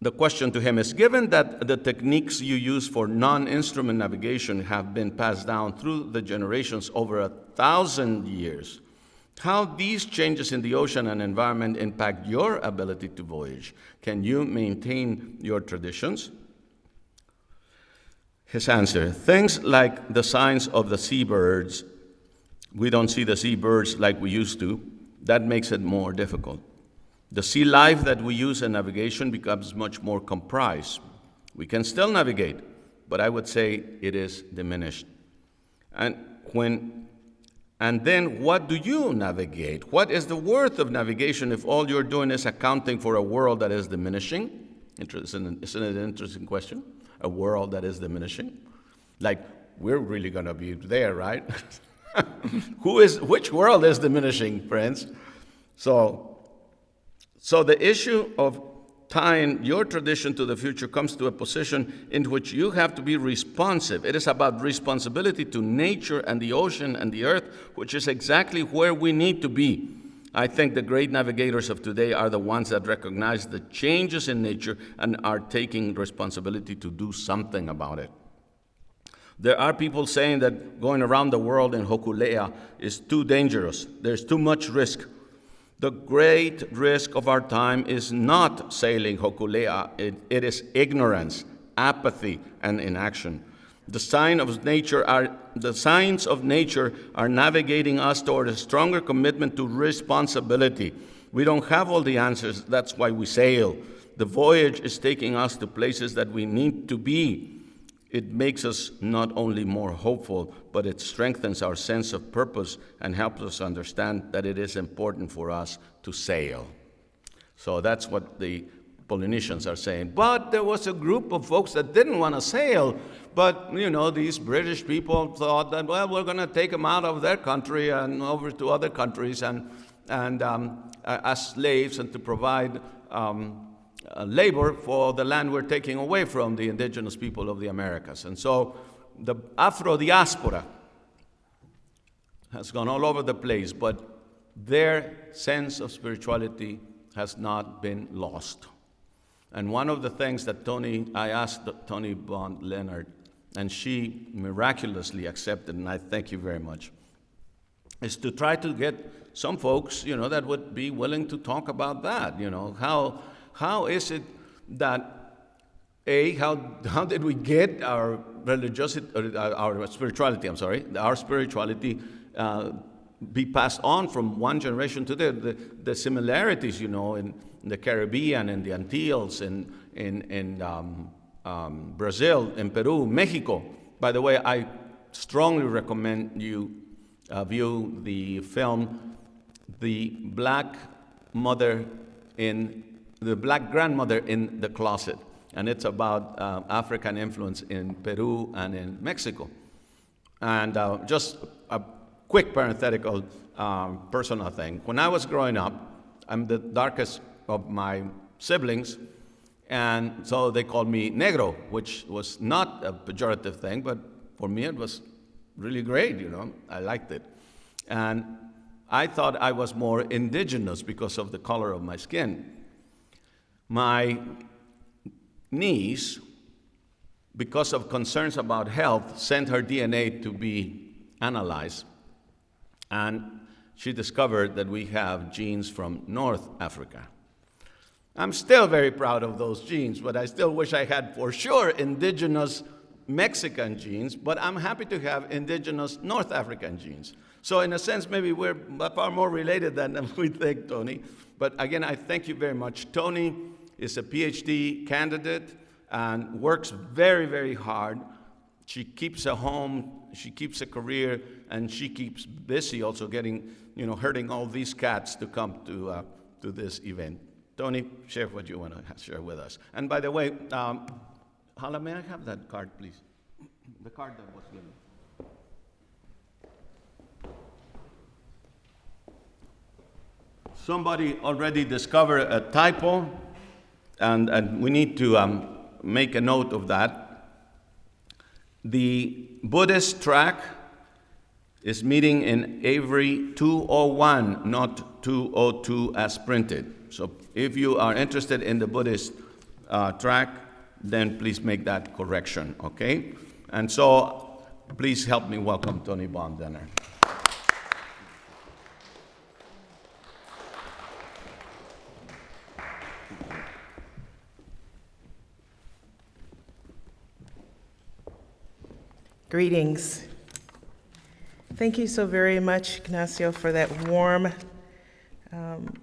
The question to him is, given that the techniques you use for non-instrument navigation have been passed down through the generations over 1,000 years, how these changes in the ocean and environment impact your ability to voyage? Can you maintain your traditions? His answer, things like the signs of the seabirds. We don't see the seabirds like we used to. That makes it more difficult. The sea life that we use in navigation becomes much more comprised. We can still navigate, but I would say it is diminished. And then what do you navigate? What is the worth of navigation if all you're doing is accounting for a world that is diminishing? Isn't it an interesting question? A world that is diminishing? Like, we're really going to be there, right? Which world is diminishing, friends? So the issue of tying your tradition to the future comes to a position in which you have to be responsive. It is about responsibility to nature and the ocean and the earth, which is exactly where we need to be. I think the great navigators of today are the ones that recognize the changes in nature and are taking responsibility to do something about it. There are people saying that going around the world in Hokulea is too dangerous. There's too much risk. The great risk of our time is not sailing Hokulea. It is ignorance, apathy, and inaction. The signs of nature are navigating us toward a stronger commitment to responsibility. We don't have all the answers. That's why we sail. The voyage is taking us to places that we need to be. It makes us not only more hopeful, but it strengthens our sense of purpose and helps us understand that it is important for us to sail. So that's what the Polynesians are saying. But there was a group of folks that didn't want to sail. But, these British people thought that, well, we're going to take them out of their country and over to other countries and as slaves, and to provide labor for the land we're taking away from the indigenous people of the Americas. And so the Afro-diaspora has gone all over the place, but their sense of spirituality has not been lost. And one of the things that I asked Tony Bond Leonard, and she miraculously accepted, and I thank you very much, is to try to get some folks, that would be willing to talk about that. How is it that, how did we get our religiosity, our spirituality be passed on from one generation to the similarities, in the Caribbean, in the Antilles, in Brazil, in Peru, Mexico. By the way, I strongly recommend you view the film, The Black Grandmother in the Closet. And it's about African influence in Peru and in Mexico. And just a quick parenthetical personal thing. When I was growing up, I'm the darkest of my siblings, and so they called me negro, which was not a pejorative thing, but for me it was really great, I liked it. And I thought I was more indigenous because of the color of my skin. My niece, because of concerns about health, sent her DNA to be analyzed, and she discovered that we have genes from North Africa. I'm still very proud of those genes, but I still wish I had for sure indigenous Mexican genes, but I'm happy to have indigenous North African genes. So in a sense, maybe we're far more related than we think, Tony. But again, I thank you very much. Tony is a PhD candidate and works very, very hard. She keeps a home, she keeps a career, and she keeps busy also getting, herding all these cats to come to this event. Tony, share what you want to share with us. And by the way, Hala, may I have that card, please? The card that was given. Somebody already discovered a typo, and we need to make a note of that. The Buddhist track is meeting in Avery 201, not 202 as printed. So if you are interested in the Buddhist track, then please make that correction, okay? And so please help me welcome Tony Bond-Denner. Greetings. Thank you so very much, Ignacio, for that warm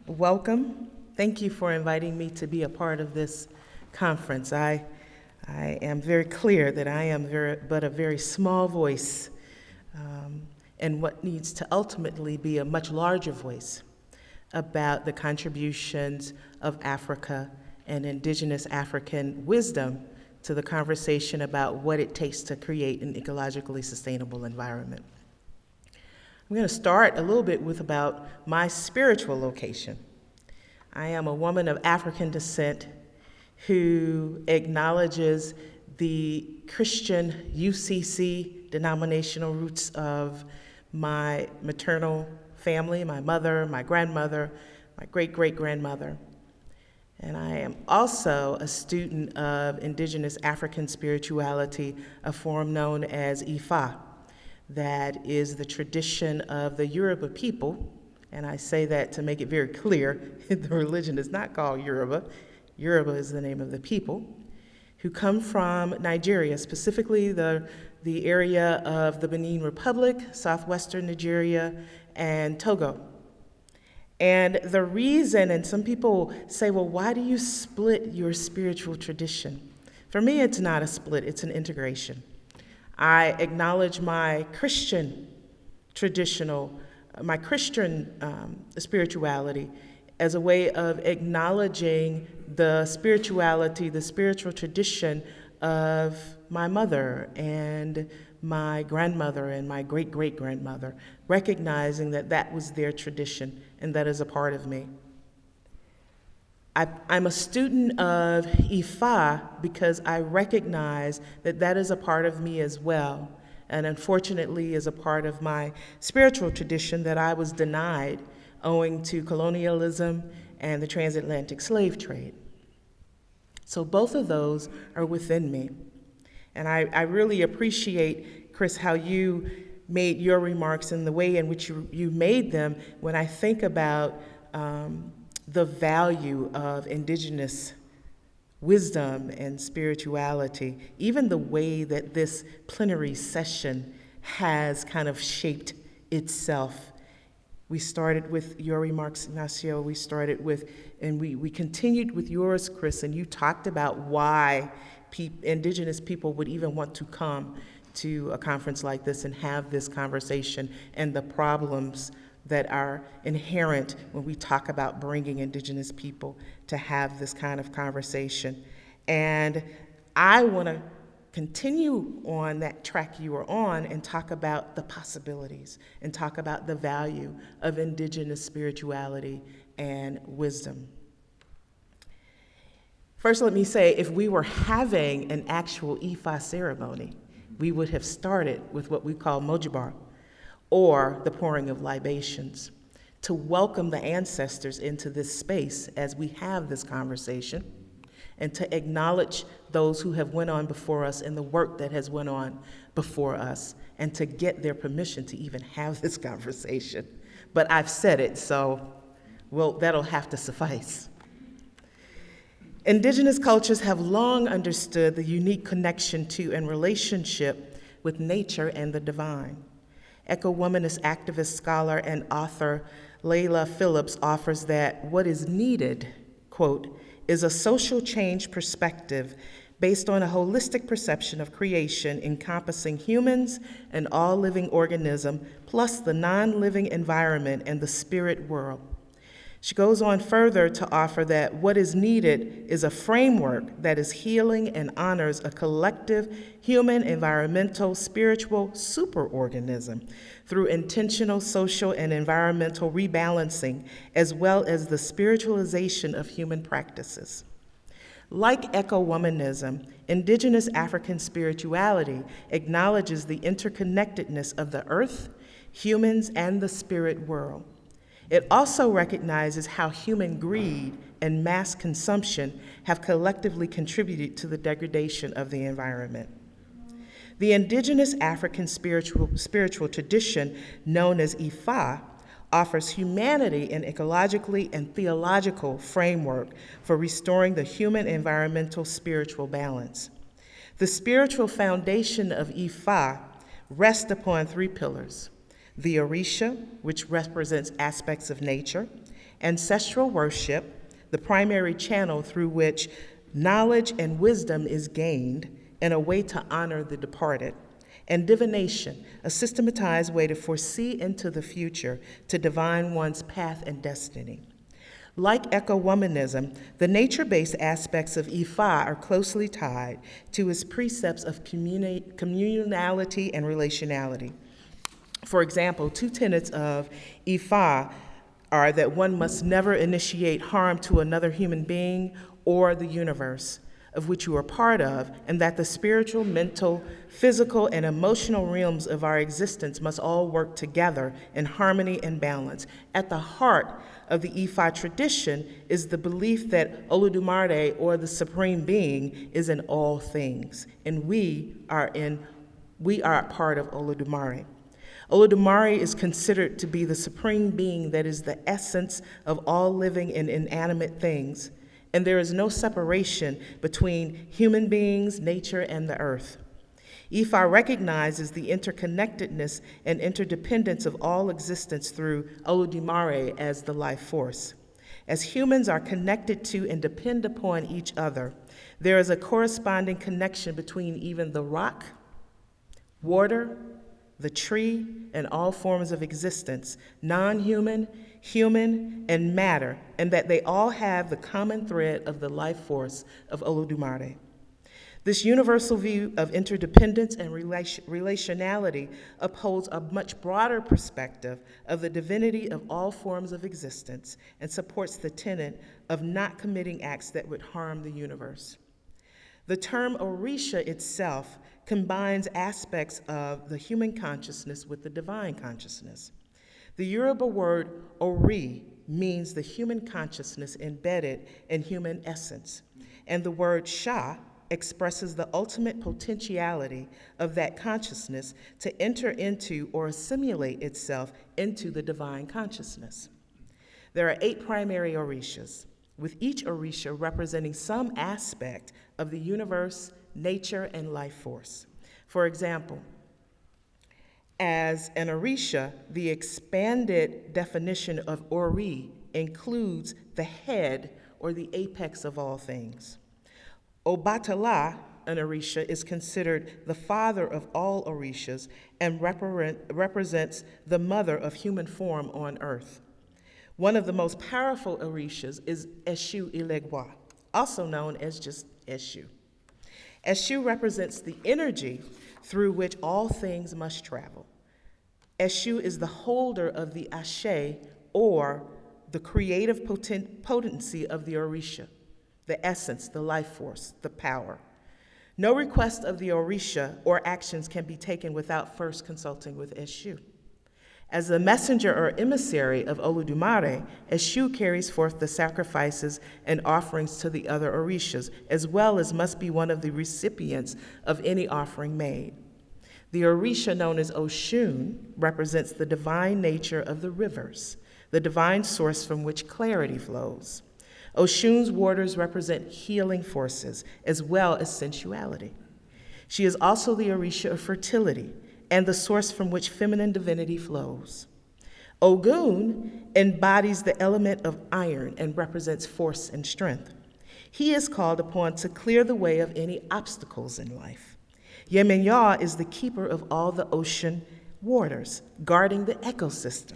welcome. Thank you for inviting me to be a part of this conference. I am very clear that I am but a very small voice in what needs to ultimately be a much larger voice about the contributions of Africa and indigenous African wisdom to the conversation about what it takes to create an ecologically sustainable environment. I'm going to start a little bit with about my spiritual location. I am a woman of African descent who acknowledges the Christian UCC denominational roots of my maternal family, my mother, my grandmother, my great-great-grandmother. And I am also a student of indigenous African spirituality, a form known as Ifa. That is the tradition of the Yoruba people, and I say that to make it very clear, the religion is not called Yoruba. Yoruba is the name of the people. who come from Nigeria, specifically the area of the Benin Republic, southwestern Nigeria, and Togo. And the reason, and some people say, well, why do you split your spiritual tradition? For me, it's not a split, it's an integration. I acknowledge my Christian spirituality as a way of acknowledging the spirituality, the spiritual tradition of my mother and my grandmother and my great-great-grandmother, recognizing that that was their tradition and that is a part of me. I'm a student of Ifa because I recognize that that is a part of me as well, and unfortunately is a part of my spiritual tradition that I was denied owing to colonialism and the transatlantic slave trade. So both of those are within me. And I really appreciate, Chris, how you made your remarks and the way in which you made them when I think about the value of Indigenous wisdom and spirituality, even the way that this plenary session has kind of shaped itself. We started with your remarks, Ignacio, and we continued with yours, Chris, and you talked about why Indigenous people would even want to come to a conference like this and have this conversation, and the problems that are inherent when we talk about bringing Indigenous people to have this kind of conversation. And I want to continue on that track you were on and talk about the possibilities and talk about the value of Indigenous spirituality and wisdom. First, let me say, if we were having an actual Ifa ceremony, we would have started with what we call mojibar, or the pouring of libations, to welcome the ancestors into this space as we have this conversation, and to acknowledge those who have went on before us and the work that has went on before us, and to get their permission to even have this conversation. But I've said it, so that'll have to suffice. Indigenous cultures have long understood the unique connection to and relationship with nature and the divine. Eco-womanist activist, scholar, and author Layla Phillips offers that what is needed, quote, is a social change perspective based on a holistic perception of creation encompassing humans and all living organism, plus the non-living environment and the spirit world. She goes on further to offer that what is needed is a framework that is healing and honors a collective human, environmental, spiritual superorganism through intentional social and environmental rebalancing, as well as the spiritualization of human practices. Like eco-womanism, Indigenous African spirituality acknowledges the interconnectedness of the earth, humans, and the spirit world. It also recognizes how human greed and mass consumption have collectively contributed to the degradation of the environment. The Indigenous African spiritual tradition, known as Ifa, offers humanity an ecologically and theological framework for restoring the human environmental spiritual balance. The spiritual foundation of Ifa rests upon three pillars: the Orisha, which represents aspects of nature; ancestral worship, the primary channel through which knowledge and wisdom is gained and a way to honor the departed; and divination, a systematized way to foresee into the future, to divine one's path and destiny. Like eco-womanism, the nature-based aspects of Ifa are closely tied to its precepts of communality and relationality. For example, two tenets of Ifa are that one must never initiate harm to another human being or the universe of which you are part of, and that the spiritual, mental, physical, and emotional realms of our existence must all work together in harmony and balance. At the heart of the Ifa tradition is the belief that Olodumare, or the Supreme Being, is in all things, and we are a part of Olodumare. Olodumare is considered to be the supreme being that is the essence of all living and inanimate things, and there is no separation between human beings, nature, and the earth. Ifa recognizes the interconnectedness and interdependence of all existence through Olodumare as the life force. As humans are connected to and depend upon each other, there is a corresponding connection between even the rock, water, the tree, and all forms of existence, non-human, human, and matter, and that they all have the common thread of the life force of Olodumare. This universal view of interdependence and relationality upholds a much broader perspective of the divinity of all forms of existence and supports the tenet of not committing acts that would harm the universe. The term Orisha itself combines aspects of the human consciousness with the divine consciousness. The Yoruba word Ori means the human consciousness embedded in human essence, and the word Sha expresses the ultimate potentiality of that consciousness to enter into or assimilate itself into the divine consciousness. There are 8 primary Orishas, with each Orisha representing some aspect of the universe, nature, and life force. For example, as an Orisha, the expanded definition of Ori includes the head or the apex of all things. Obatala, an Orisha, is considered the father of all Orishas and represents the mother of human form on earth. One of the most powerful Orishas is Eshu Ilegwa, also known as just Eshu. Eshu represents the energy through which all things must travel. Eshu is the holder of the Ashe, or the creative potency of the Orisha, the essence, the life force, the power. No request of the Orisha or actions can be taken without first consulting with Eshu. As the messenger or emissary of Olodumare, Eshu carries forth the sacrifices and offerings to the other Orishas, as well as must be one of the recipients of any offering made. The Orisha known as Oshun represents the divine nature of the rivers, the divine source from which clarity flows. Oshun's waters represent healing forces as well as sensuality. She is also the Orisha of fertility and the source from which feminine divinity flows. Ogun embodies the element of iron and represents force and strength. He is called upon to clear the way of any obstacles in life. Yemenya is the keeper of all the ocean waters, guarding the ecosystem.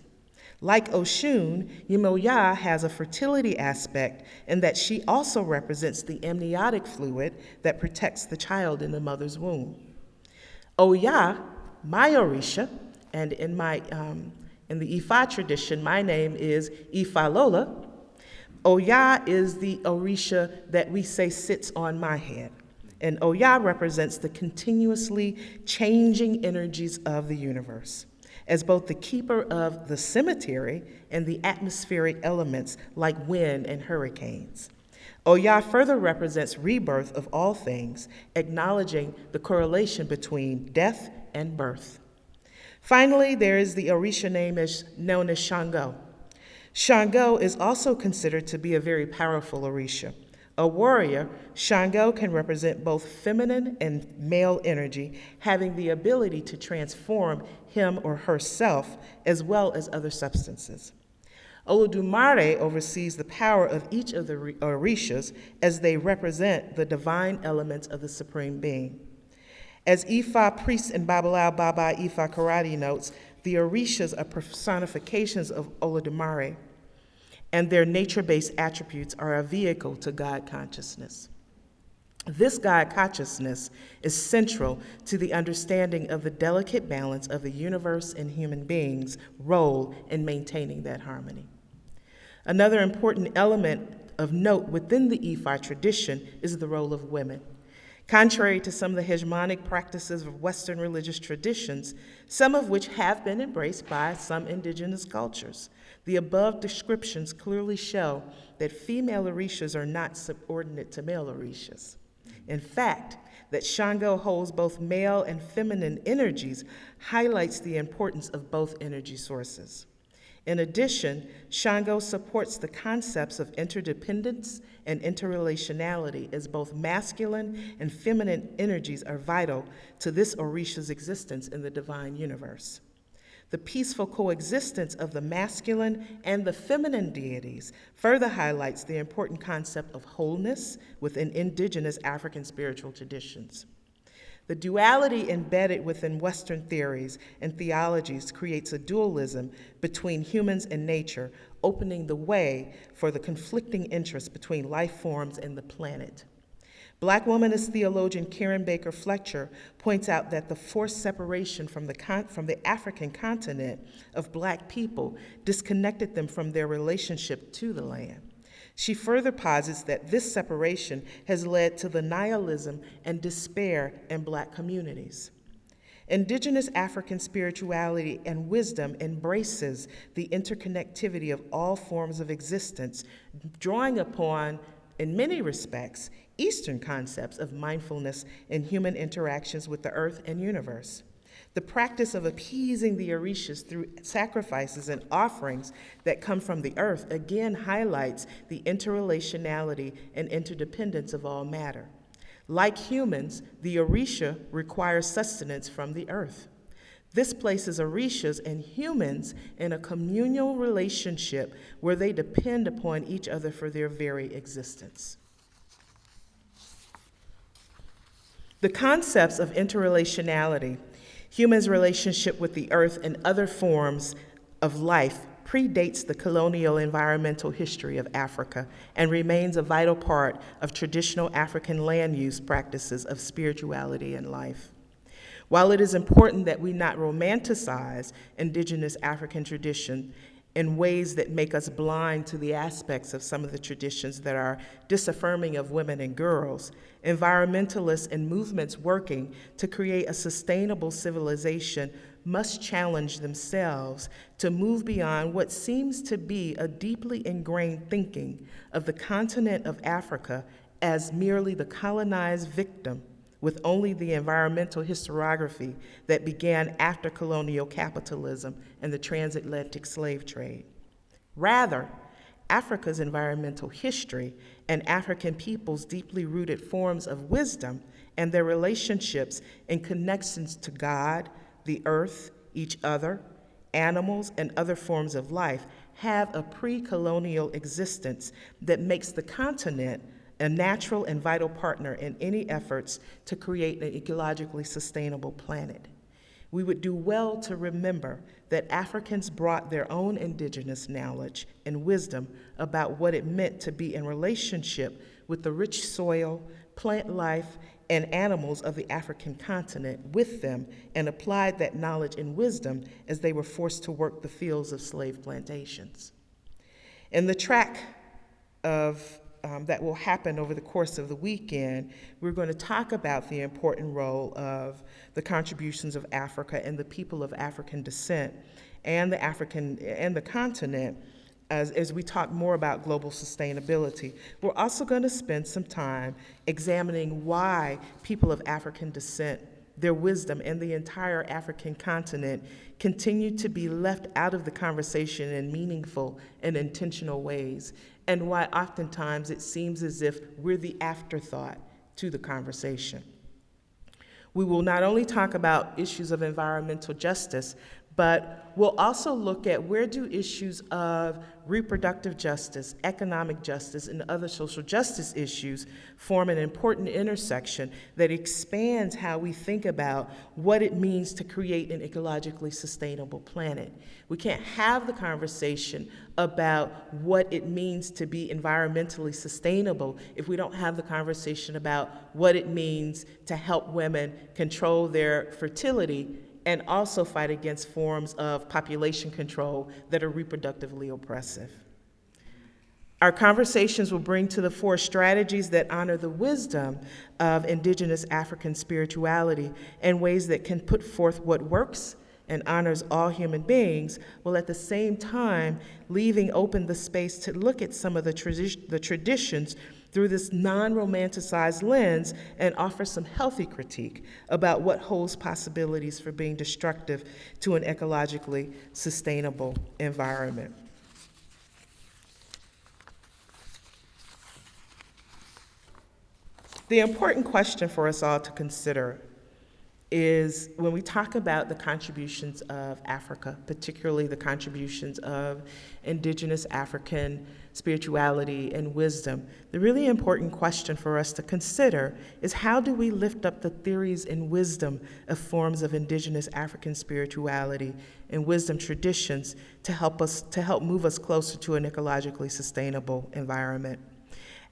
Like Oshun, Yemoya has a fertility aspect in that she also represents the amniotic fluid that protects the child in the mother's womb. Oya, my Orisha, and in the Ifa tradition, my name is Ifa Lola. Oya is the Orisha that we say sits on my head. And Oya represents the continuously changing energies of the universe, as both the keeper of the cemetery and the atmospheric elements like wind and hurricanes. Oya further represents rebirth of all things, acknowledging the correlation between death and birth. Finally, there is the Orisha name known as Shango. Shango is also considered to be a very powerful Orisha. A warrior, Shango can represent both feminine and male energy, having the ability to transform him or herself as well as other substances. Olodumare oversees the power of each of the Orishas as they represent the divine elements of the Supreme Being. As Ifa priest and Babalao Baba Ifa Karate notes, the Orishas are personifications of Olodumare, and their nature-based attributes are a vehicle to God consciousness. This God consciousness is central to the understanding of the delicate balance of the universe and human beings' role in maintaining that harmony. Another important element of note within the Ifa tradition is the role of women. Contrary to some of the hegemonic practices of Western religious traditions, some of which have been embraced by some indigenous cultures, the above descriptions clearly show that female Orishas are not subordinate to male Orishas. In fact, that Shango holds both male and feminine energies highlights the importance of both energy sources. In addition, Shango supports the concepts of interdependence and interrelationality, as both masculine and feminine energies are vital to this Orisha's existence in the divine universe. The peaceful coexistence of the masculine and the feminine deities further highlights the important concept of wholeness within indigenous African spiritual traditions. The duality embedded within Western theories and theologies creates a dualism between humans and nature, opening the way for the conflicting interests between life forms and the planet. Black womanist theologian Karen Baker Fletcher points out that the forced separation from the African continent of Black people disconnected them from their relationship to the land. She further posits that this separation has led to the nihilism and despair in Black communities. Indigenous African spirituality and wisdom embraces the interconnectivity of all forms of existence, drawing upon, in many respects, Eastern concepts of mindfulness in human interactions with the earth and universe. The practice of appeasing the Orishas through sacrifices and offerings that come from the earth again highlights the interrelationality and interdependence of all matter. Like humans, the Orisha requires sustenance from the earth. This places Orishas and humans in a communal relationship where they depend upon each other for their very existence. The concepts of interrelationality, humans' relationship with the earth and other forms of life, predates the colonial environmental history of Africa and remains a vital part of traditional African land use practices of spirituality and life. While it is important that we not romanticize indigenous African tradition in ways that make us blind to the aspects of some of the traditions that are disaffirming of women and girls, environmentalists and movements working to create a sustainable civilization must challenge themselves to move beyond what seems to be a deeply ingrained thinking of the continent of Africa as merely the colonized victim with only the environmental historiography that began after colonial capitalism and the transatlantic slave trade. Rather, Africa's environmental history and African peoples' deeply rooted forms of wisdom and their relationships and connections to God, the earth, each other, animals, and other forms of life have a pre-colonial existence that makes the continent a natural and vital partner in any efforts to create an ecologically sustainable planet. We would do well to remember that Africans brought their own indigenous knowledge and wisdom about what it meant to be in relationship with the rich soil, plant life, and animals of the African continent with them, and applied that knowledge and wisdom as they were forced to work the fields of slave plantations. In the track of that will happen over the course of the weekend, we're going to talk about the important role of the contributions of Africa and the people of African descent and the continent as we talk more about global sustainability. We're also going to spend some time examining why people of African descent, their wisdom, and the entire African continent continue to be left out of the conversation in meaningful and intentional ways, and why oftentimes it seems as if we're the afterthought to the conversation. We will not only talk about issues of environmental justice, but we'll also look at where do issues of reproductive justice, economic justice, and other social justice issues form an important intersection that expands how we think about what it means to create an ecologically sustainable planet. We can't have the conversation about what it means to be environmentally sustainable if we don't have the conversation about what it means to help women control their fertility and also fight against forms of population control that are reproductively oppressive. Our conversations will bring to the fore strategies that honor the wisdom of indigenous African spirituality in ways that can put forth what works and honors all human beings, while at the same time leaving open the space to look at some of the traditions through this non-romanticized lens and offer some healthy critique about what holds possibilities for being destructive to an ecologically sustainable environment. The important question for us all to consider is when we talk about the contributions of Africa, particularly the contributions of indigenous African spirituality and wisdom, the really important question for us to consider is how do we lift up the theories and wisdom of forms of indigenous African spirituality and wisdom traditions to help move us closer to an ecologically sustainable environment.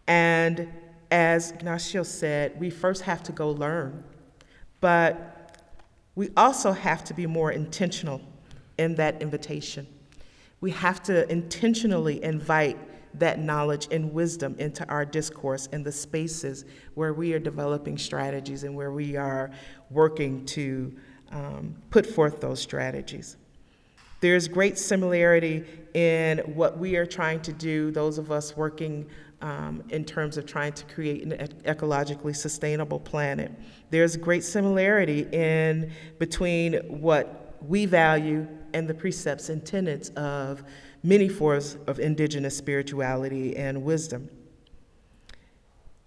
And as Ignacio said, we first have to go learn, but we also have to be more intentional in that invitation. We have to intentionally invite that knowledge and wisdom into our discourse in the spaces where we are developing strategies and where we are working to put forth those strategies. There's great similarity in what we are trying to do, those of us working in terms of trying to create an ecologically sustainable planet. There's great similarity between what we value and the precepts and tenets of many forms of indigenous spirituality and wisdom.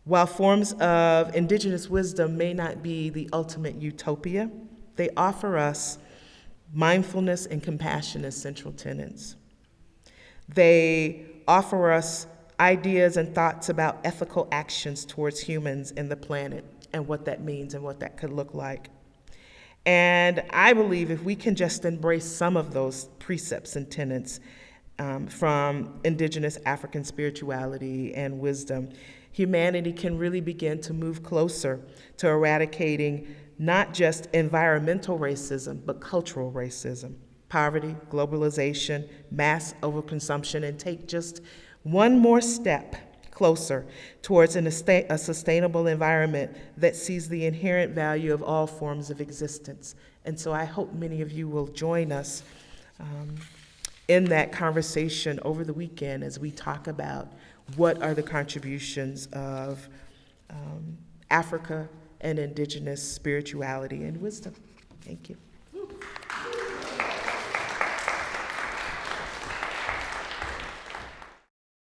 While forms of indigenous wisdom may not be the ultimate utopia, they offer us mindfulness and compassion as central tenets. They offer us ideas and thoughts about ethical actions towards humans and the planet and what that means and what that could look like. And I believe if we can just embrace some of those precepts and tenets from indigenous African spirituality and wisdom, humanity can really begin to move closer to eradicating not just environmental racism, but cultural racism, poverty, globalization, mass overconsumption, and take just one more step closer towards a sustainable environment that sees the inherent value of all forms of existence. And so I hope many of you will join us in that conversation over the weekend as we talk about what are the contributions of Africa and indigenous spirituality and wisdom. Thank you.